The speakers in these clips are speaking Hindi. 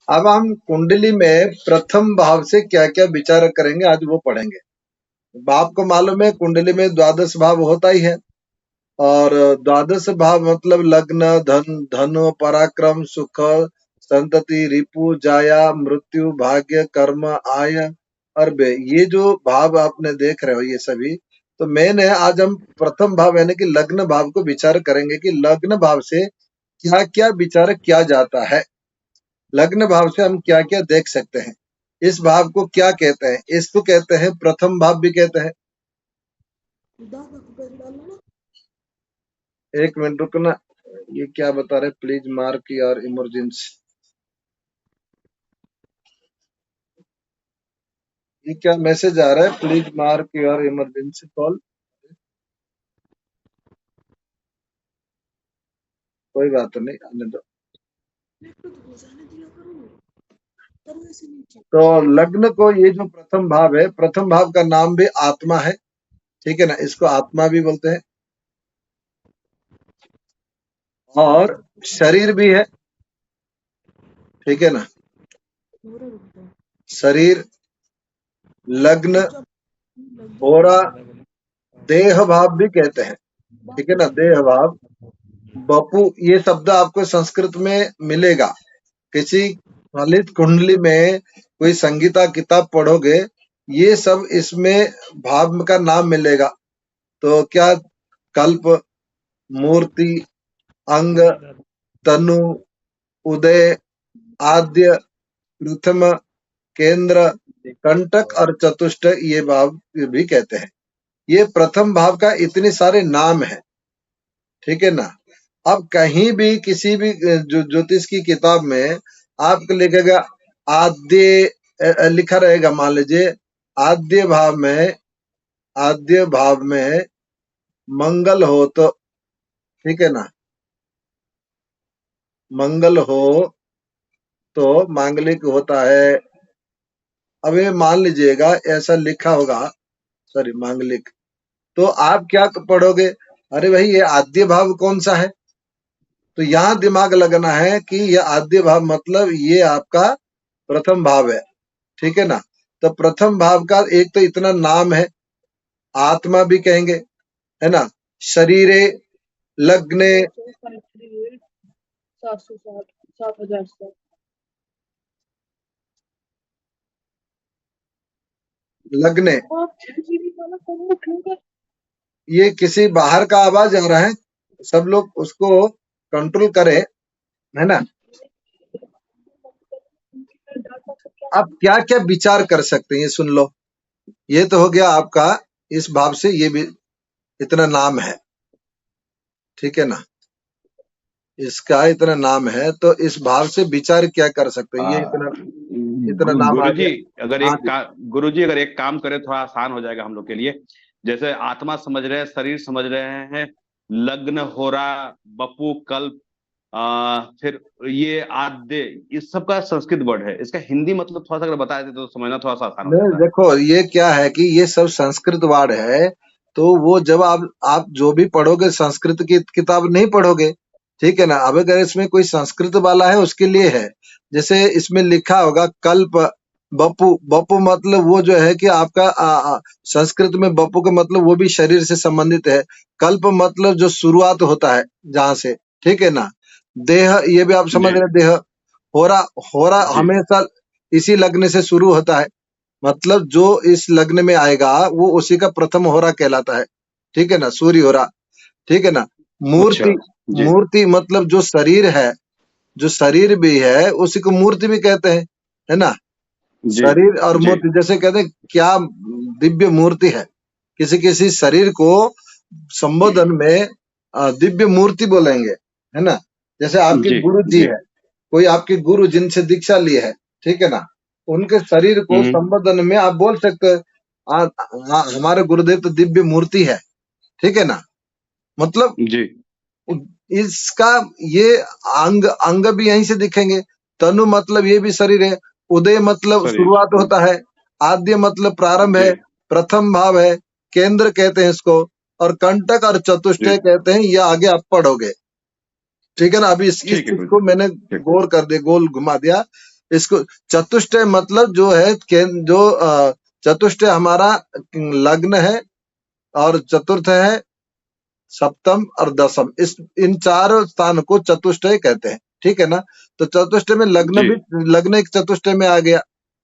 अब हम कुंडली में प्रथम भाव से क्या क्या विचार करेंगे आज वो पढ़ेंगे। भाव को मालूम है, कुंडली में द्वादश भाव होता ही है। और द्वादश भाव मतलब लग्न, धन, धनु, पराक्रम, सुख, संतति, रिपु, जाया, मृत्यु, भाग्य, कर्म, आय और व्यय। ये जो भाव आपने देख रहे हो ये सभी, तो मेन है आज हम प्रथम भाव यानी कि लग्न भाव को विचार करेंगे कि लग्न भाव से क्या क्या विचार किया जाता है। लग्न भाव से हम क्या क्या देख सकते हैं। इस भाव को क्या कहते हैं? इसको कहते हैं प्रथम भाव भी कहते हैं। एक मिनट रुकना, ये क्या बता रहे? Please mark your emergency. ये क्या मैसेज आ रहा है? Please mark your emergency call. कोई बात नहीं, आने दो। तो लग्न को ये जो प्रथम भाव है, प्रथम भाव का नाम भी आत्मा है, ठीक है ना, इसको आत्मा भी बोलते हैं। और शरीर भी है, ठीक है ना, शरीर, लग्न, होरा, देह भाव भी कहते हैं, ठीक है ना, देह भाव, बपू, ये शब्द आपको संस्कृत में मिलेगा। किसी ललित कुंडली में कोई संगीता किताब पढ़ोगे, ये सब इसमें भाव का नाम मिलेगा। तो क्या कल्प, मूर्ति, अंग, तनु, उदय, आद्य, प्रथम, केंद्र, कंटक और चतुष्ट, ये भाव भी कहते हैं। ये प्रथम भाव का इतने सारे नाम है, ठीक है ना। अब कहीं भी किसी भी जो ज्योतिष की किताब में आपको लिखेगा आद्य, लिखा रहेगा, मान लीजिए आद्य भाव में मंगल हो तो, ठीक है ना, मंगल हो तो मांगलिक होता है। अब ये मान लीजिएगा ऐसा लिखा होगा, सॉरी मांगलिक, तो आप क्या पढ़ोगे? अरे भाई ये आद्य भाव कौन सा है? तो यहाँ दिमाग लगना है कि ये आद्य भाव मतलब ये आपका प्रथम भाव है, ठीक है ना। तो प्रथम भाव का एक तो इतना नाम है, आत्मा भी कहेंगे, है ना, शरीरे, लग्ने, लग्ने। ये किसी बाहर का आवाज आ रहा है, सब लोग उसको कंट्रोल करें, है ना। आप क्या क्या विचार कर सकते हैं ये सुन लो। ये तो हो गया आपका इस भाव से, ये भी इतना नाम है, ठीक है ना, इसका इतना नाम है, तो इस भाव से विचार क्या कर सकते हैं? ये इतना नाम आ गुरुजी, गया। अगर हाँ एक जी, गुरुजी अगर एक काम करे थोड़ा आसान हो जाएगा हम लोग के लिए। जैसे आत्मा समझ रहे हैं, शरीर समझ रहे हैं, लग्न, होरा, बपू, कल्प, फिर ये आद्य, इस सब का संस्कृत वर्ड है। इसका हिंदी मतलब थोड़ा सा अगर बता देते तो समझना थोड़ा सा आसान हो नहीं जाता। देखो ये क्या है कि ये सब संस्कृत वर्ड है, तो वो जब आप जो भी पढ़ोगे संस्कृत की किताब नहीं पढ़ोगे, ठीक है ना। अब अगर इसमें कोई संस्कृत वाला है उसके लिए है, जैसे इसमें लिखा होगा कल्प, बपू, बपू मतलब वो जो है कि आपका संस्कृत में बपू का मतलब वो भी शरीर से संबंधित है। कल्प मतलब जो शुरुआत होता है जहां से, ठीक है ना। देह, ये भी आप समझ जी रहे, देह। होरा, होरा जी हमेशा इसी लग्न से शुरू होता है, मतलब जो इस लग्न में आएगा वो उसी का प्रथम होरा कहलाता है, ठीक है ना, सूर्य होरा, ठीक है ना। अच्छा मूर्ति, जी मूर्ति मतलब जो शरीर है, जो शरीर भी है उसी को मूर्ति भी कहते हैं, है ना। जी शरीर और जी मूर्ति, जैसे कहते हैं क्या दिव्य मूर्ति है, किसी किसी शरीर को संबोधन में दिव्य मूर्ति बोलेंगे, है ना। जैसे आपके जी गुरु जी जी है, कोई आपके गुरु जिनसे दीक्षा ली है, ठीक है ना, उनके शरीर को हम्म संबोधन में आप बोल सकते हैं हमारे गुरुदेव तो दिव्य मूर्ति है, ठीक है ना। मतलब जी इसका ये अंग, अंग भी यहीं से दिखेंगे। तनु मतलब ये भी शरीर है, उदय मतलब शरीर शुरुआत होता है, आद्य मतलब प्रारंभ जी है, प्रथम भाव है, केंद्र कहते हैं इसको, और कंटक और जी चतुष्टय कहते हैं। ये आगे आप पढ़ोगे, ठीक है ना। अभी इस ठीक है चीज को गुरुजी। मैंने ठीक गौर कर दिया, गोल घुमा दिया। इसको चतुष्टय मतलब जो है जो चतुष्टय हमारा लग्न है, और चतुर्थ है सप्तम और दसम, इस इन चारों स्थान को चतुष्टय कहते हैं। ठीक है ना। तो चतुष्टय में लग्न जी भी, लग्न एक चतुष्टय में आ गया।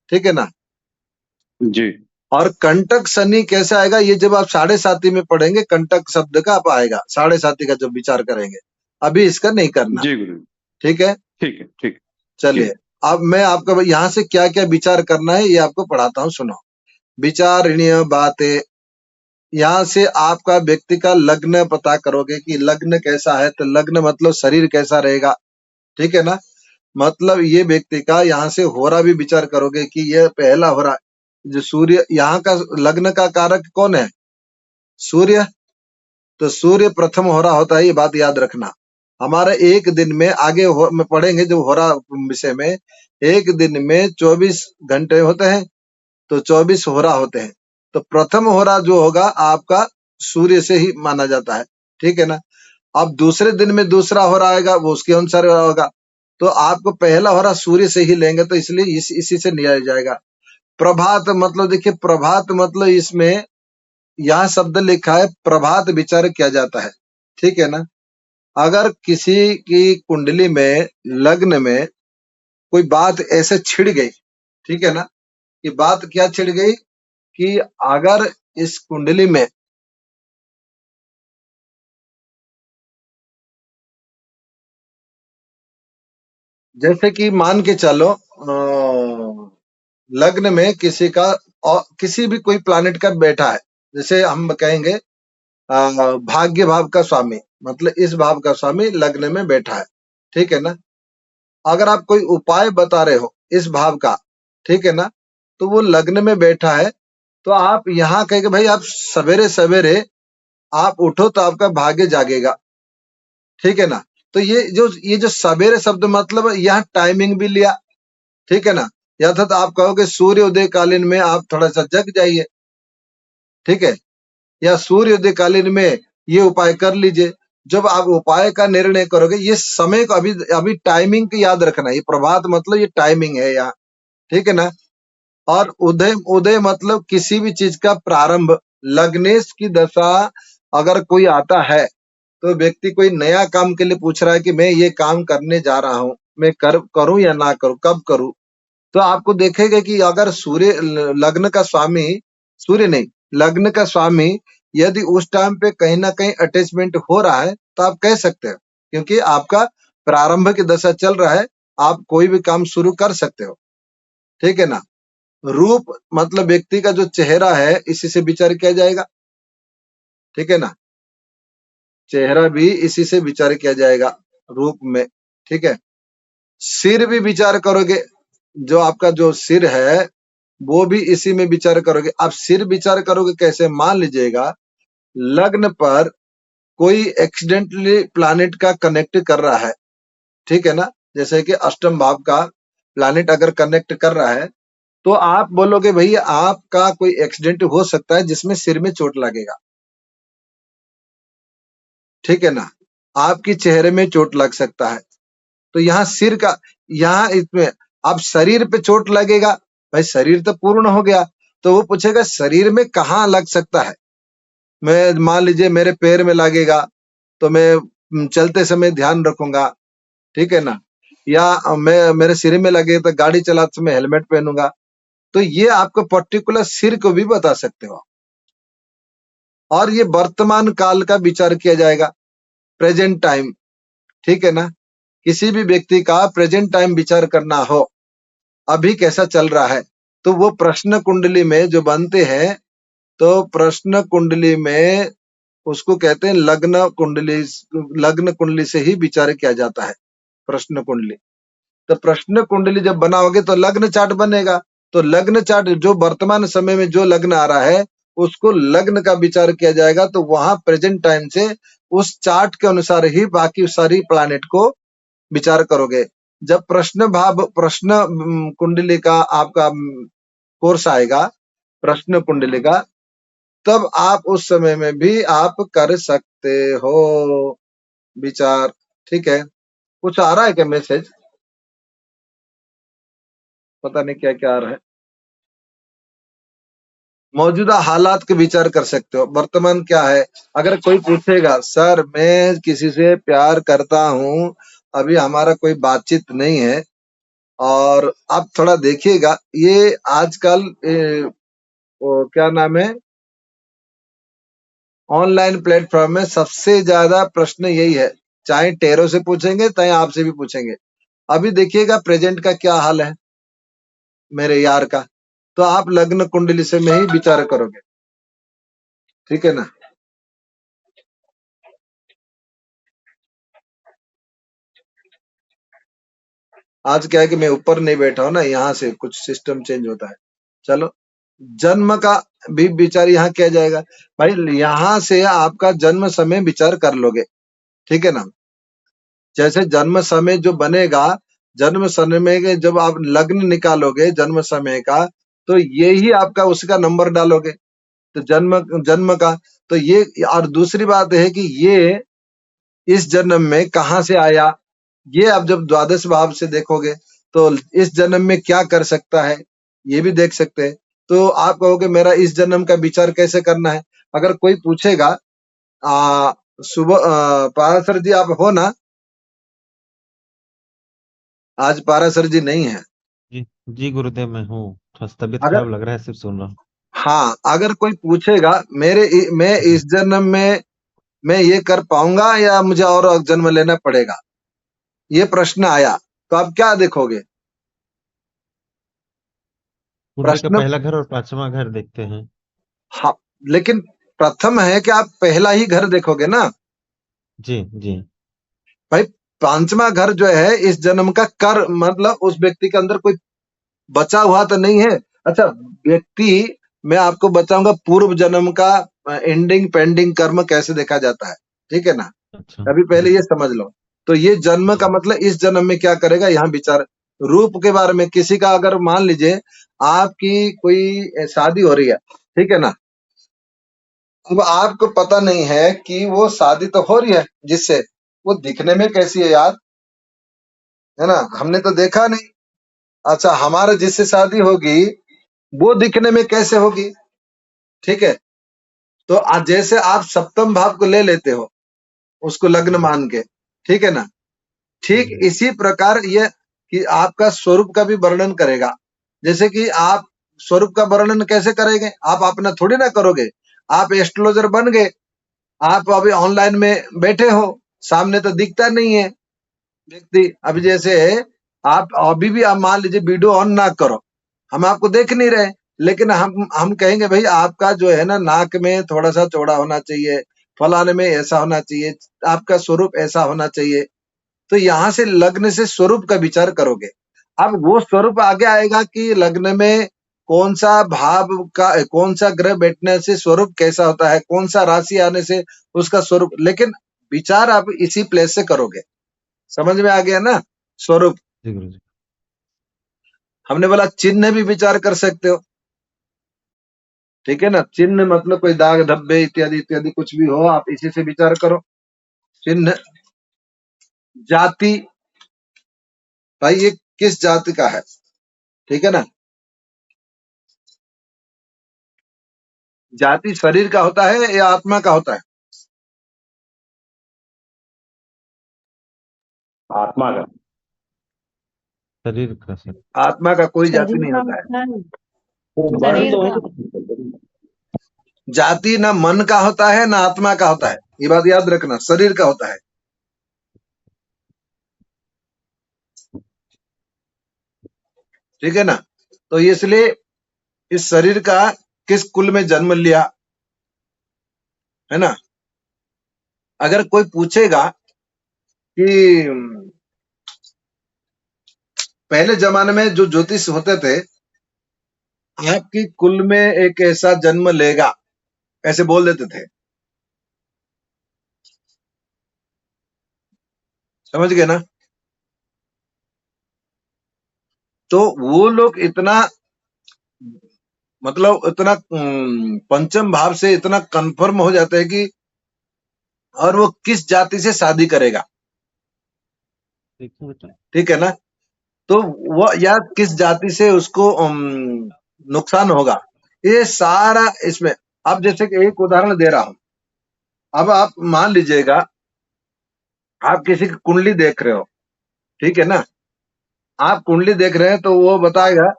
ठीक है ना। जी और कंटक शनि कैसे आएगा, ये जब आप साढ़े साती में पढ़ेंगे, कंटक शब्द का आप आएगा, साढ़े साती का जब विचार करेंगे, अभी इसका नहीं करना। जी गुरु। ठीक है। ठीक है, ठीक। चलिए, ठीक। अब मैं आपको यहाँ से क्या क्या विचार करना है ये आपको पढ़ाता हूँ, सुनो। विचारणीय बातें, यहाँ से आपका व्यक्ति का लग्न पता करोगे कि लग्न कैसा है, तो लग्न मतलब शरीर कैसा रहेगा। ठीक है ना। मतलब ये व्यक्ति का यहाँ से होरा भी विचार करोगे कि ये पहला होरा, जो सूर्य यहाँ का लग्न का कारक कौन है, सूर्य। तो सूर्य प्रथम होरा होता है, ये बात याद रखना। हमारे एक दिन में आगे में पढ़ेंगे जब होरा विषय में, एक दिन में 24 घंटे होते हैं, तो 24 होरा होते हैं। तो प्रथम होरा जो होगा आपका सूर्य से ही माना जाता है। ठीक है ना। अब दूसरे दिन में दूसरा होरा आएगा, वो उसके अनुसार होगा। तो आपको पहला होरा सूर्य से ही लेंगे, तो इसलिए इसी से लिया जाएगा। प्रभात मतलब देखिए, प्रभात मतलब इसमें यहाँ शब्द लिखा है प्रभात विचार किया जाता है। ठीक है ना। अगर किसी की कुंडली में, लग्न में कोई बात ऐसे छिड़ गई, ठीक है ना, कि बात क्या छिड़ गई कि अगर इस कुंडली में जैसे कि मान के चलो लग्न में किसी का, और किसी भी कोई प्लैनेट का बैठा है, जैसे हम कहेंगे भाग्य भाव का स्वामी, मतलब इस भाव का स्वामी लग्न में बैठा है। ठीक है ना। अगर आप कोई उपाय बता रहे हो इस भाव का, ठीक है ना, तो वो लग्न में बैठा है, तो आप यहाँ कहेंगे भाई आप सवेरे सवेरे आप उठो तो आपका भाग्य जागेगा। ठीक है ना। तो ये जो सवेरे शब्द मतलब यहाँ टाइमिंग भी लिया। ठीक है ना। या तो आप कहोगे सूर्य उदय कालीन में आप थोड़ा सा जग जाइए। ठीक है। या सूर्य उदय कालीन में ये उपाय कर लीजिए। जब आप उपाय का निर्णय करोगे, ये समय को अभी अभी टाइमिंग को याद रखना, ये प्रभात मतलब ये टाइमिंग है यहाँ। ठीक है ना। और उदय, उदय मतलब किसी भी चीज का प्रारंभ। लग्नेश की दशा अगर कोई आता है, तो व्यक्ति कोई नया काम के लिए पूछ रहा है कि मैं ये काम करने जा रहा हूँ, मैं करूं या ना करूं, कब करूं। तो आपको देखेगा कि अगर सूर्य लग्न का स्वामी, सूर्य नहीं, लग्न का स्वामी यदि उस टाइम पे कहीं ना कहीं अटैचमेंट हो रहा है, तो आप कह सकते हो, क्योंकि आपका प्रारंभ की दशा चल रहा है, आप कोई भी काम शुरू कर सकते हो। ठीक है ना। रूप मतलब व्यक्ति का जो चेहरा है, इसी से विचार किया जाएगा। ठीक है ना। चेहरा भी इसी से विचार किया जाएगा, रूप में। ठीक है। सिर भी विचार करोगे, जो आपका जो सिर है वो भी इसी में विचार करोगे। आप सिर विचार करोगे कैसे, मान लीजिएगा लग्न पर कोई एक्सीडेंटली प्लैनेट का कनेक्ट कर रहा है। ठीक है ना। जैसे कि अष्टम भाव का प्लैनेट अगर कनेक्ट कर रहा है, तो आप बोलोगे भैया आपका कोई एक्सीडेंट हो सकता है जिसमें सिर में चोट लगेगा। ठीक है ना। आपकी चेहरे में चोट लग सकता है। तो यहाँ सिर का, यहाँ इसमें अब शरीर पे चोट लगेगा, भाई शरीर तो पूर्ण हो गया, तो वो पूछेगा शरीर में कहाँ लग सकता है। मैं मान लीजिए मेरे पैर में लगेगा, तो मैं चलते समय ध्यान रखूंगा। ठीक है ना। या मैं मेरे सिर में लगे तो गाड़ी चलाते समय हेलमेट पहनूंगा। तो ये आपको पर्टिकुलर सिर को भी बता सकते हो। और ये वर्तमान काल का विचार किया जाएगा, प्रेजेंट टाइम। ठीक है ना। किसी भी व्यक्ति का प्रेजेंट टाइम विचार करना हो, अभी कैसा चल रहा है, तो वो प्रश्न कुंडली में जो बनते हैं, तो प्रश्न कुंडली में उसको कहते हैं लग्न कुंडली। लग्न कुंडली से ही विचार किया जाता है, प्रश्न कुंडली। तो प्रश्न कुंडली जब बनाओगे तो लग्न चार्ट बनेगा। तो लग्न चार्ट जो वर्तमान समय में जो लग्न आ रहा है, उसको लग्न का विचार किया जाएगा। तो वहां प्रेजेंट टाइम से उस चार्ट के अनुसार ही बाकी सारी प्लैनेट को विचार करोगे। जब प्रश्न भाव, प्रश्न कुंडली का आपका कोर्स आएगा, प्रश्न कुंडली का, तब आप उस समय में भी आप कर सकते हो विचार। ठीक है। कुछ आ रहा है क्या मैसेज? पता नहीं क्या क्या आ रहा है। मौजूदा हालात के विचार कर सकते हो, वर्तमान क्या है। अगर कोई पूछेगा सर मैं किसी से प्यार करता हूँ, अभी हमारा कोई बातचीत नहीं है, और आप थोड़ा देखिएगा ये आजकल वो क्या नाम है, ऑनलाइन प्लेटफॉर्म में सबसे ज्यादा प्रश्न यही है, चाहे टेरो से पूछेंगे चाहे आपसे भी पूछेंगे। अभी देखिएगा प्रेजेंट का क्या हाल है मेरे यार का, तो आप लग्न कुंडली से में ही विचार करोगे, ठीक है ना। आज क्या है कि मैं ऊपर नहीं बैठा हूं ना, यहाँ से कुछ सिस्टम चेंज होता है। चलो, जन्म का भी विचार यहाँ किया जाएगा। भाई यहाँ से आपका जन्म समय विचार कर लोगे, ठीक है ना। जैसे जन्म समय जो बनेगा, जन्म समय के जब आप लग्न निकालोगे जन्म समय का, तो ये ही आपका उसका नंबर डालोगे, तो जन्म जन्म का। तो ये, और दूसरी बात है कि ये इस जन्म में कहाँ से आया, ये आप जब द्वादश भाव से देखोगे तो इस जन्म में क्या कर सकता है ये भी देख सकते हैं। तो आप कहोगे मेरा इस जन्म का विचार कैसे करना है। अगर कोई पूछेगा सुबह पारासर जी आप हो ना, आज पारासर जी नहीं है। जी जी गुरुदेव, मैं हूँ। थोड़ा तबीयत अगर खराब लग रहा है, सिर्फ सुन रहा हूँ। हाँ, अगर कोई पूछेगा मैं जी इस जन्म में मैं ये कर पाऊंगा या मुझे और जन्म लेना पड़ेगा, ये प्रश्न आया, तो आप क्या देखोगे। कुंडली का प्रश्न, पहला घर और पांचवा घर देखते हैं। हाँ, लेकिन प्रथम है कि आप पहला ही घर देखोगे ना। जी जी। भाई पांचवा घर जो है इस जन्म का कर, मतलब उस व्यक्ति के अंदर कोई बचा हुआ तो नहीं है। अच्छा, व्यक्ति, मैं आपको बताऊंगा पूर्व जन्म का एंडिंग पेंडिंग कर्म कैसे देखा जाता है, ठीक है ना। अच्छा अभी पहले जी ये समझ लो। तो ये जन्म का मतलब इस जन्म में क्या करेगा, यहाँ विचार। रूप के बारे में किसी का अगर मान लीजिए आपकी कोई शादी हो रही है, ठीक है ना। अब आपको पता नहीं है कि वो शादी तो हो रही है जिससे, वो दिखने में कैसी है यार, है ना, हमने तो देखा नहीं। अच्छा, हमारे जिससे शादी होगी वो दिखने में कैसे होगी, ठीक है। तो आज जैसे आप सप्तम भाव को ले लेते हो उसको लग्न मान के, ठीक है ना, ठीक जी। इसी प्रकार ये कि आपका स्वरूप का भी वर्णन करेगा। जैसे कि आप स्वरूप का वर्णन कैसे करेंगे, आप अपना थोड़ी ना करोगे। आप एस्ट्रोलॉजर बन गए, आप अभी ऑनलाइन में बैठे हो, सामने तो दिखता नहीं है व्यक्ति। अभी जैसे आप अभी भी आप मान लीजिए वीडियो ऑन ना करो, हम आपको देख नहीं रहे, लेकिन हम कहेंगे भाई आपका जो है ना नाक में थोड़ा सा चौड़ा होना चाहिए, फलाने में ऐसा होना चाहिए, आपका स्वरूप ऐसा होना चाहिए। तो यहाँ से लग्न से स्वरूप का विचार करोगे। अब वो स्वरूप आगे आएगा कि लग्न में कौन सा भाव का कौन सा ग्रह बैठने से स्वरूप कैसा होता है, कौन सा राशि आने से उसका स्वरूप, लेकिन विचार आप इसी प्लेस से करोगे। समझ में आ गया ना स्वरूप। जी गुरु जी। हमने बोला चिन्ह भी विचार कर सकते हो, ठीक है ना। चिन्ह मतलब कोई दाग धब्बे इत्यादि इत्यादि कुछ भी हो, आप इसी से विचार करो। चिन्ह, जाति, भाई ये किस जाति का है, ठीक है ना। जाति शरीर का होता है या आत्मा का होता है। आत्मा का। शरीर का सर। आत्मा का कोई जाति शरीर नहीं का होता है। होता है। वो वर्ण शरीर तो का। वही। जाति ना मन का होता है ना आत्मा का होता है, ये बात याद रखना, शरीर का होता है। ठीक है ना। तो इसलिए इस शरीर का किस कुल में जन्म लिया, है ना। अगर कोई पूछेगा कि पहले जमाने में जो ज्योतिष होते थे, आपकी कुल में एक ऐसा जन्म लेगा, ऐसे बोल देते थे, समझ गए ना। तो वो लोग इतना, मतलब इतना पंचम भाव से इतना कंफर्म हो जाते हैं कि, और वो किस जाति से शादी करेगा, देखिए बेटा। ठीक है ना। तो वो या किस जाति से उसको नुकसान होगा, ये सारा इसमें। अब जैसे कि एक उदाहरण दे रहा हूं, अब आप मान लीजिएगा आप किसी की कुंडली देख रहे हो, ठीक है ना, आप कुंडली देख रहे हैं तो वो बताएगा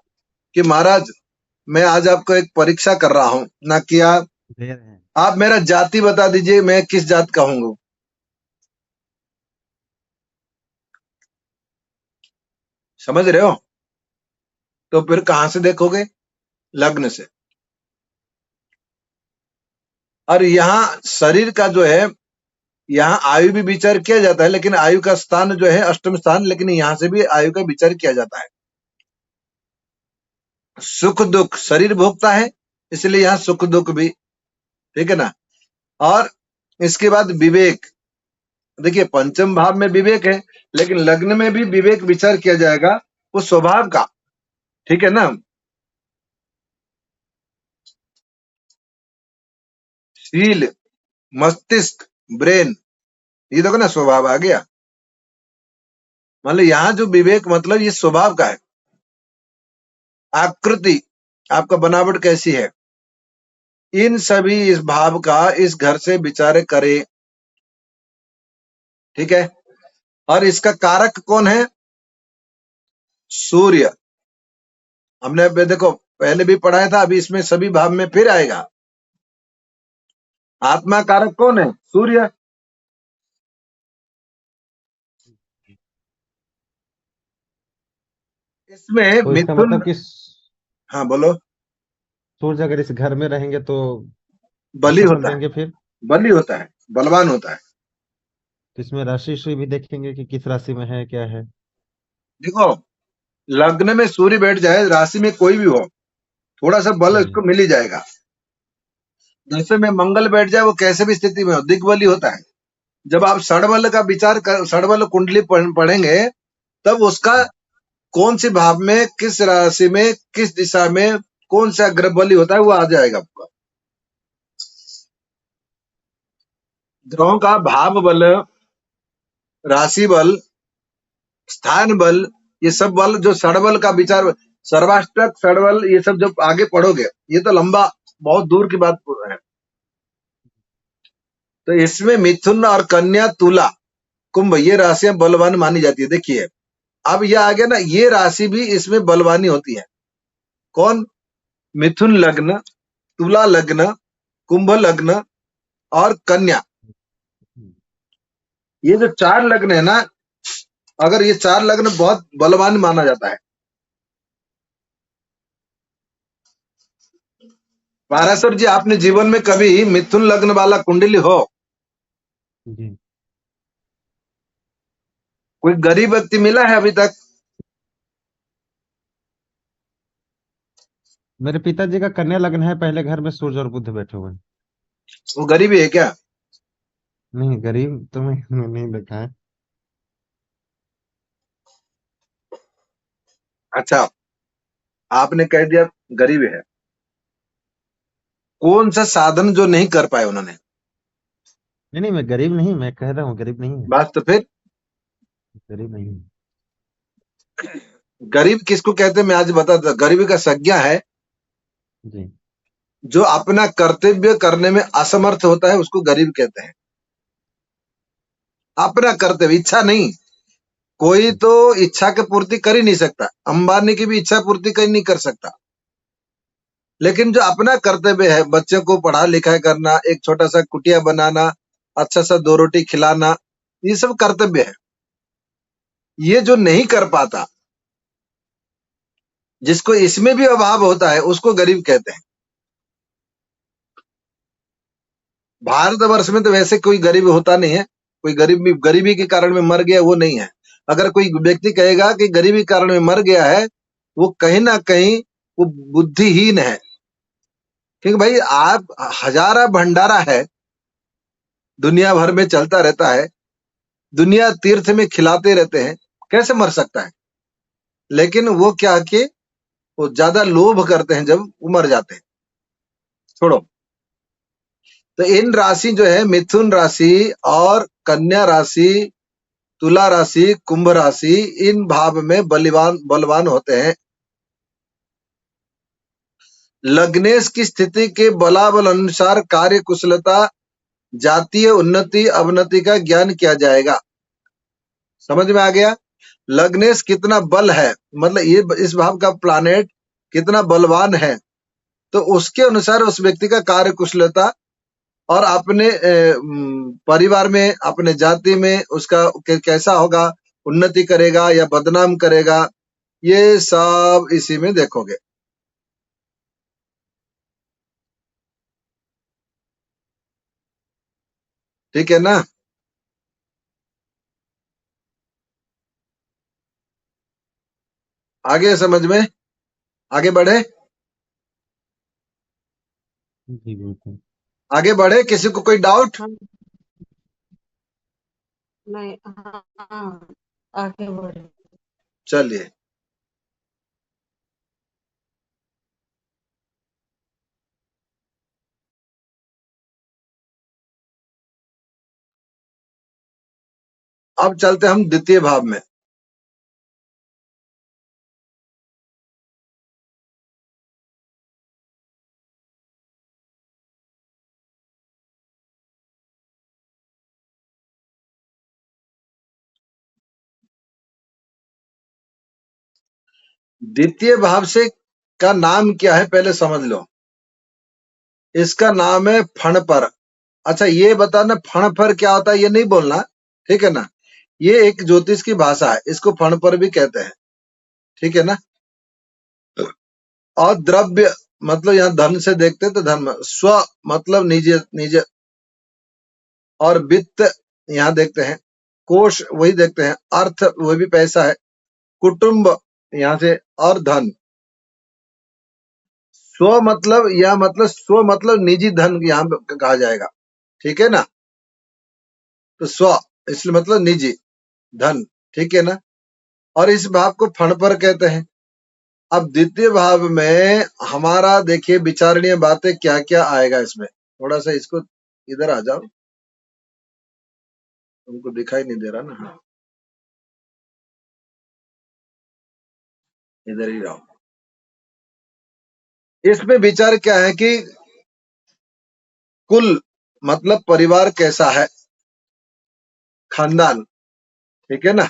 कि महाराज मैं आज आपको एक परीक्षा कर रहा हूं ना, कि दे रहे हैं। आप मेरा जाति बता दीजिए, मैं किस जात का हूँ। समझ रहे हो? तो फिर कहां से देखोगे? लग्न से। और यहाँ शरीर का जो है, यहाँ आयु भी विचार किया जाता है, लेकिन आयु का स्थान जो है अष्टम स्थान, लेकिन यहाँ से भी आयु का विचार किया जाता है। सुख दुख शरीर भोगता है, इसलिए यहाँ सुख दुख भी, ठीक है ना। और इसके बाद विवेक, देखिए पंचम भाव में विवेक है, लेकिन लग्न में भी विवेक विचार किया जाएगा, वो स्वभाव का, ठीक है ना। शील, मस्तिष्क, ब्रेन, ये देखो ना स्वभाव आ गया। मतलब यहाँ जो विवेक मतलब ये स्वभाव का है। आकृति, आपका बनावट कैसी है, इन सभी इस भाव का इस घर से विचार करे, ठीक है। और इसका कारक कौन है? सूर्य। हमने अब देखो पहले भी पढ़ाया था, अभी इसमें सभी भाव में फिर आएगा। आत्मा कारक कौन है? सूर्य। इसमें तो इसका मिथुन, मतलब कि हाँ बोलो। सूर्य अगर इस घर में रहेंगे तो बलि कैसे फल होता है, देंगे फिर? बलि होता है, बलवान होता है। तो इसमें राशि भी देखेंगे कि किस राशि में है, क्या है? देखो लग्न में सूर्य बैठ जाए, राशि में कोई भी हो, थोड़ा सा बल जी इसको मिल ही जाएगा। जैसे में मंगल बैठ जाए, वो कैसे भी स्थिति में हो, दिग्बली होता है। जब आप षडबल का विचार कर, षडबल कुंडली पढ़ेंगे, तब उसका कौन सी भाव में, किस राशि में, किस दिशा में कौन सा ग्रह बली होता है, वो आ जाएगा आपका। ग्रहों का भाव बल, राशि बल, स्थान बल, ये सब बल जो षडबल का विचार, सर्वाष्टक षडबल, ये सब जब आगे पढ़ोगे, ये तो लंबा बहुत दूर की बात है। तो इसमें मिथुन और कन्या, तुला, कुंभ, ये राशियां बलवान मानी जाती है। देखिए अब ये आ गया ना, ये राशि भी इसमें बलवानी होती है। कौन? मिथुन लग्न, तुला लग्न, कुंभ लग्न और कन्या, ये जो चार लग्न है ना, अगर ये चार लग्न बहुत बलवान माना जाता है। पाराशर जी, आपने जीवन में कभी मिथुन लग्न वाला कुंडली हो, जी। कोई गरीब व्यक्ति मिला है अभी तक? मेरे पिताजी का कन्या लग्न है, पहले घर में सूर्य और बुध बैठे हुए हैं। वो गरीबी है क्या? नहीं, गरीब तो मैं नहीं देखा है। अच्छा, आपने कह दिया गरीब है। कौन सा साधन जो नहीं कर पाए उन्होंने? नहीं नहीं, मैं गरीब नहीं, मैं कह रहा हूँ गरीब नहीं है। बस तो फिर गरीब नहीं है। गरीब किसको कहते हैं, मैं आज बताता। गरीबी का संज्ञा है जी जो अपना कर्तव्य करने में असमर्थ होता है, उसको गरीब कहते हैं। अपना कर्तव्य, इच्छा नहीं। कोई तो इच्छा की पूर्ति कर ही नहीं सकता, अंबानी की भी इच्छा पूर्ति कर नहीं कर सकता, लेकिन जो अपना कर्तव्य है, बच्चों को पढ़ा लिखा करना, एक छोटा सा कुटिया बनाना, अच्छा सा दो रोटी खिलाना, ये सब कर्तव्य है। ये जो नहीं कर पाता, जिसको इसमें भी अभाव होता है, उसको गरीब कहते हैं। भारतवर्ष में तो वैसे कोई गरीब होता नहीं है। कोई गरीबी के कारण में मर गया, वो नहीं है। अगर कोई व्यक्ति कहेगा कि गरीबी के कारण में मर गया है, वो कहीं ना कहीं वो बुद्धिहीन है। क्योंकि भाई आप, हजारा भंडारा है, दुनिया भर में चलता रहता है, दुनिया तीर्थ में खिलाते रहते हैं, कैसे मर सकता है? लेकिन वो क्या कि वो ज्यादा लोभ करते हैं, जब वो मर जाते हैं। छोड़ो। तो इन राशि जो है, मिथुन राशि और कन्या राशि, तुला राशि, कुंभ राशि इन भाव में बलवान होते हैं। लग्नेश की स्थिति के बलाबल अनुसार कार्य कुशलता, जातीय उन्नति अवनति का ज्ञान किया जाएगा। समझ में आ गया? लग्नेश कितना बल है, मतलब ये इस भाव का प्लानेट कितना बलवान है, तो उसके अनुसार उस व्यक्ति का कार्य कुशलता और अपने परिवार में, अपने जाति में उसका कैसा होगा, उन्नति करेगा या बदनाम करेगा, ये सब इसी में देखोगे। ठीक है ना? आगे समझ में, आगे बढ़े, जी बिल्कुल। आगे बढ़े। किसी को कोई डाउट? नहीं, हाँ, आगे बढ़े। चलिए, अब चलते हम द्वितीय भाव में। द्वितीय भाव से का नाम क्या है पहले समझ लो। इसका नाम है फणपर। अच्छा, ये बताना फणपर क्या होता है, ये नहीं बोलना, ठीक है ना? ये एक ज्योतिष की भाषा है, इसको फणपर भी कहते हैं, ठीक है ना? और द्रव्य मतलब यहाँ धन से देखते हैं तो धन, स्व मतलब निज निज, और वित्त यहाँ देखते हैं, कोश वही देखते हैं, अर्थ वही भी पैसा है, कुटुंब यहाँ से, और धन। स्व मतलब यह मतलब स्व मतलब निजी धन यहाँ कहा जाएगा, ठीक है ना? तो स्व इसलिए मतलब निजी धन, ठीक है ना? और इस भाव को फणपर कहते हैं। अब द्वितीय भाव में हमारा देखिए विचारणीय बातें क्या क्या आएगा इसमें। थोड़ा सा इसको इधर आ जाओ, तुमको दिखाई नहीं दे रहा ना? हाँ, इधर ही रहो। इसमें विचार क्या है कि कुल मतलब परिवार कैसा है, खानदान, ठीक है ना?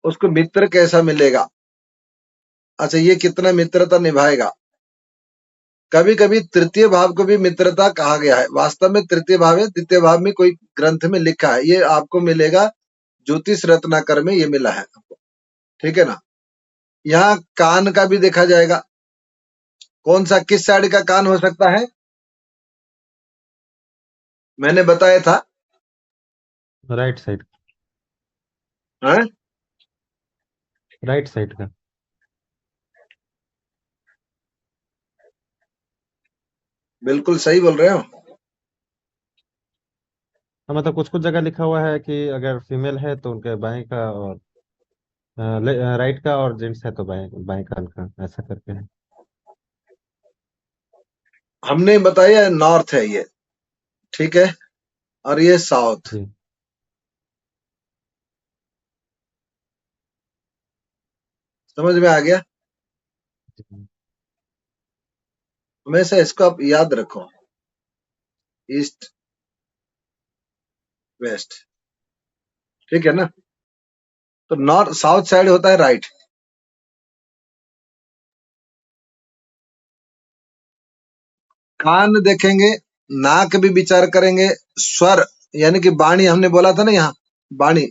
उसको मित्र कैसा मिलेगा, अच्छा ये कितना मित्रता निभाएगा। कभी कभी तृतीय भाव को भी मित्रता कहा गया है, वास्तव में तृतीय भाव है, द्वितीय भाव में कोई ग्रंथ में लिखा है, ये आपको मिलेगा ज्योतिष रत्नाकर में, ये मिला है आपको, ठीक है ना? यहाँ कान का भी देखा जाएगा, कौन सा किस साइड का कान हो सकता है, मैंने बताया था। राइट साइड, हाँ? राइट साइड का। बिल्कुल सही बोल रहे हो। हाँ, मतलब कुछ कुछ जगह लिखा हुआ है कि अगर फीमेल है तो उनके बाएं का, और राइट का, और जेंट्स है तो बाएं बाएं कान का, ऐसा करके है। हमने बताया नॉर्थ है ये, ठीक है, और ये साउथ। जी समझ में आ गया? जी। हमेशा इसको आप याद रखो, ईस्ट वेस्ट, ठीक है ना? तो नॉर्थ साउथ साइड होता है राइट। कान देखेंगे, नाक भी विचार करेंगे, स्वर यानी कि वाणी, हमने बोला था ना यहाँ वाणी,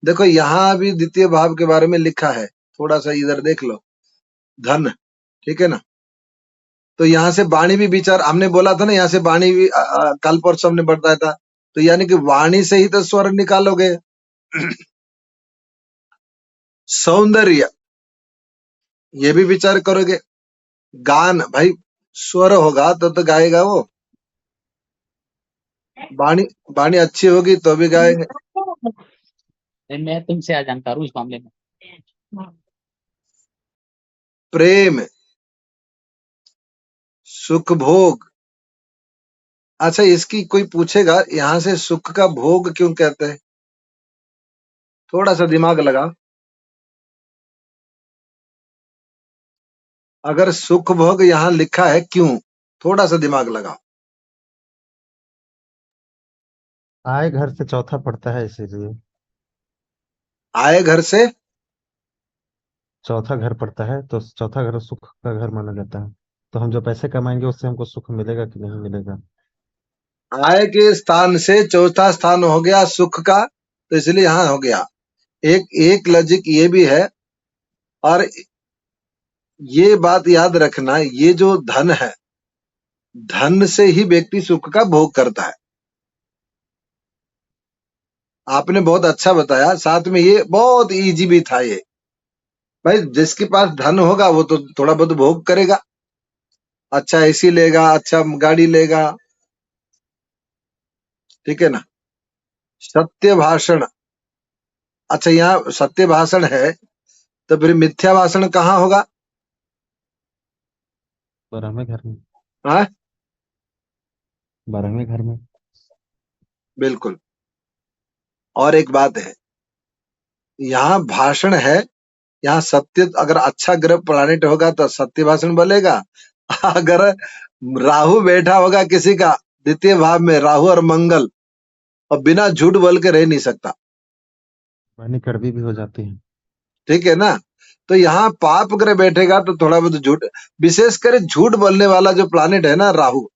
देखो यहाँ भी द्वितीय भाव के बारे में लिखा है, थोड़ा सा इधर देख लो, धन, ठीक है ना? तो यहाँ से वाणी भी विचार, हमने बोला था ना यहाँ से वाणी भी कल परसों हमने बताया था, तो यानी कि वाणी से ही तो स्वर निकालोगे। सौंदर्य, ये भी विचार करोगे। गान, भाई स्वर होगा तो गाएगा वो, वाणी वाणी अच्छी होगी तो भी गाएंगे। मैं तुमसे आज जानकार हूँ इस मामले में। प्रेम, सुख भोग, अच्छा, इसकी कोई पूछेगा यहाँ से सुख का भोग क्यों कहते हैं? थोड़ा सा दिमाग लगा। अगर सुख भोग यहाँ लिखा है क्यों? थोड़ा सा दिमाग लगा। आय घर से चौथा पड़ता है इसीलिए। आए घर से चौथा घर पड़ता है तो चौथा घर सुख का घर माना जाता है। तो हम जो पैसे कमाएंगे उससे हमको सुख मिलेगा कि नहीं मिलेगा। आय के स्थान से चौथा स्थान हो गया सुख का, तो इसलिए यहाँ हो गया। एक एक लॉजिक ये भी है। और ये बात याद रखना, ये जो धन है, धन से ही व्यक्ति सुख का भोग करता है। आपने बहुत अच्छा बताया, साथ में ये बहुत इजी भी था ये। भाई जिसके पास धन होगा वो तो थोड़ा बहुत भोग करेगा, अच्छा एसी लेगा, अच्छा गाड़ी लेगा, ठीक है ना। सत्य भाषण, अच्छा यहाँ सत्य भाषण है तो फिर मिथ्या भाषण कहाँ होगा? 12वें घर में। हाँ 12वें घर में। बिल्कुल। और एक बात है, यहाँ भाषण है, यहाँ सत्य, अगर अच्छा ग्रह प्लानिट होगा तो सत्य भाषण बोलेगा। अगर राहु बैठा होगा किसी का द्वितीय भाव में, राहु और मंगल, और बिना झूठ बोल के रह नहीं सकता, वाणी कड़वी भी हो जाती है। ठीक है ना। तो यहाँ पाप ग्रह बैठेगा तो थोड़ा बहुत झूठ, विशेषकर झूठ बोलने वाला जो प्लानिट है ना राहु,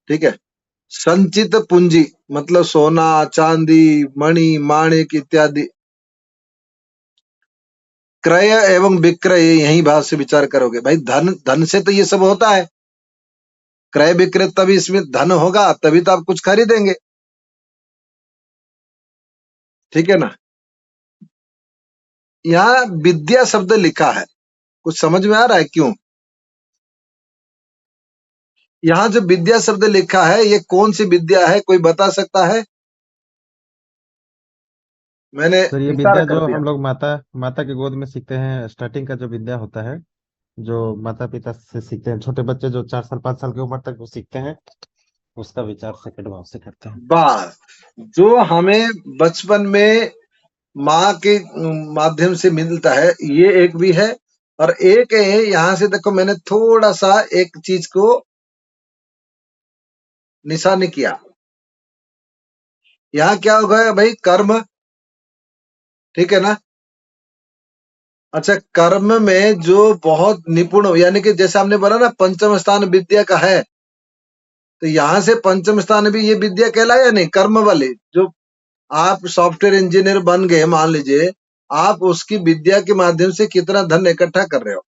ठीक है। संचित पूंजी मतलब सोना चांदी मणि माणिक इत्यादि, क्रय एवं विक्रय, यही भाव से विचार करोगे। भाई धन, धन से तो ये सब होता है, क्रय विक्रय तभी इसमें धन होगा, तभी तो आप कुछ खरीदेंगे, ठीक है ना। यहाँ विद्या शब्द लिखा है, कुछ समझ में आ रहा है क्यों? यहाँ जो विद्या शब्द लिखा है ये कौन सी विद्या है, कोई बता सकता है? मैंने सर ये इशारा विद्या कर जो दिया। हम लोग माता माता की गोद में सीखते हैं, स्टार्टिंग का जो विद्या होता है, जो माता पिता से सीखते हैं, छोटे बच्चे जो 4 साल 5 साल की उम्र तक वो सीखते हैं, उसका विचार सेकंड भाव से करते हैं। बस, जो हमें बचपन में माँ के माध्यम से मिलता है, ये एक भी है। और एक है, यहाँ से देखो मैंने थोड़ा सा एक चीज को निशानी किया। यहाँ क्या होगा भाई? कर्म, ठीक है ना। अच्छा, कर्म में जो बहुत निपुण हो, यानी कि जैसे हमने बोला ना पंचम स्थान विद्या का है, तो यहाँ से पंचम स्थान भी ये विद्या कहलाया या नहीं? कर्म वाली, जो आप सॉफ्टवेयर इंजीनियर बन गए मान लीजिए, आप उसकी विद्या के माध्यम से कितना धन इकट्ठा कर रहे हो,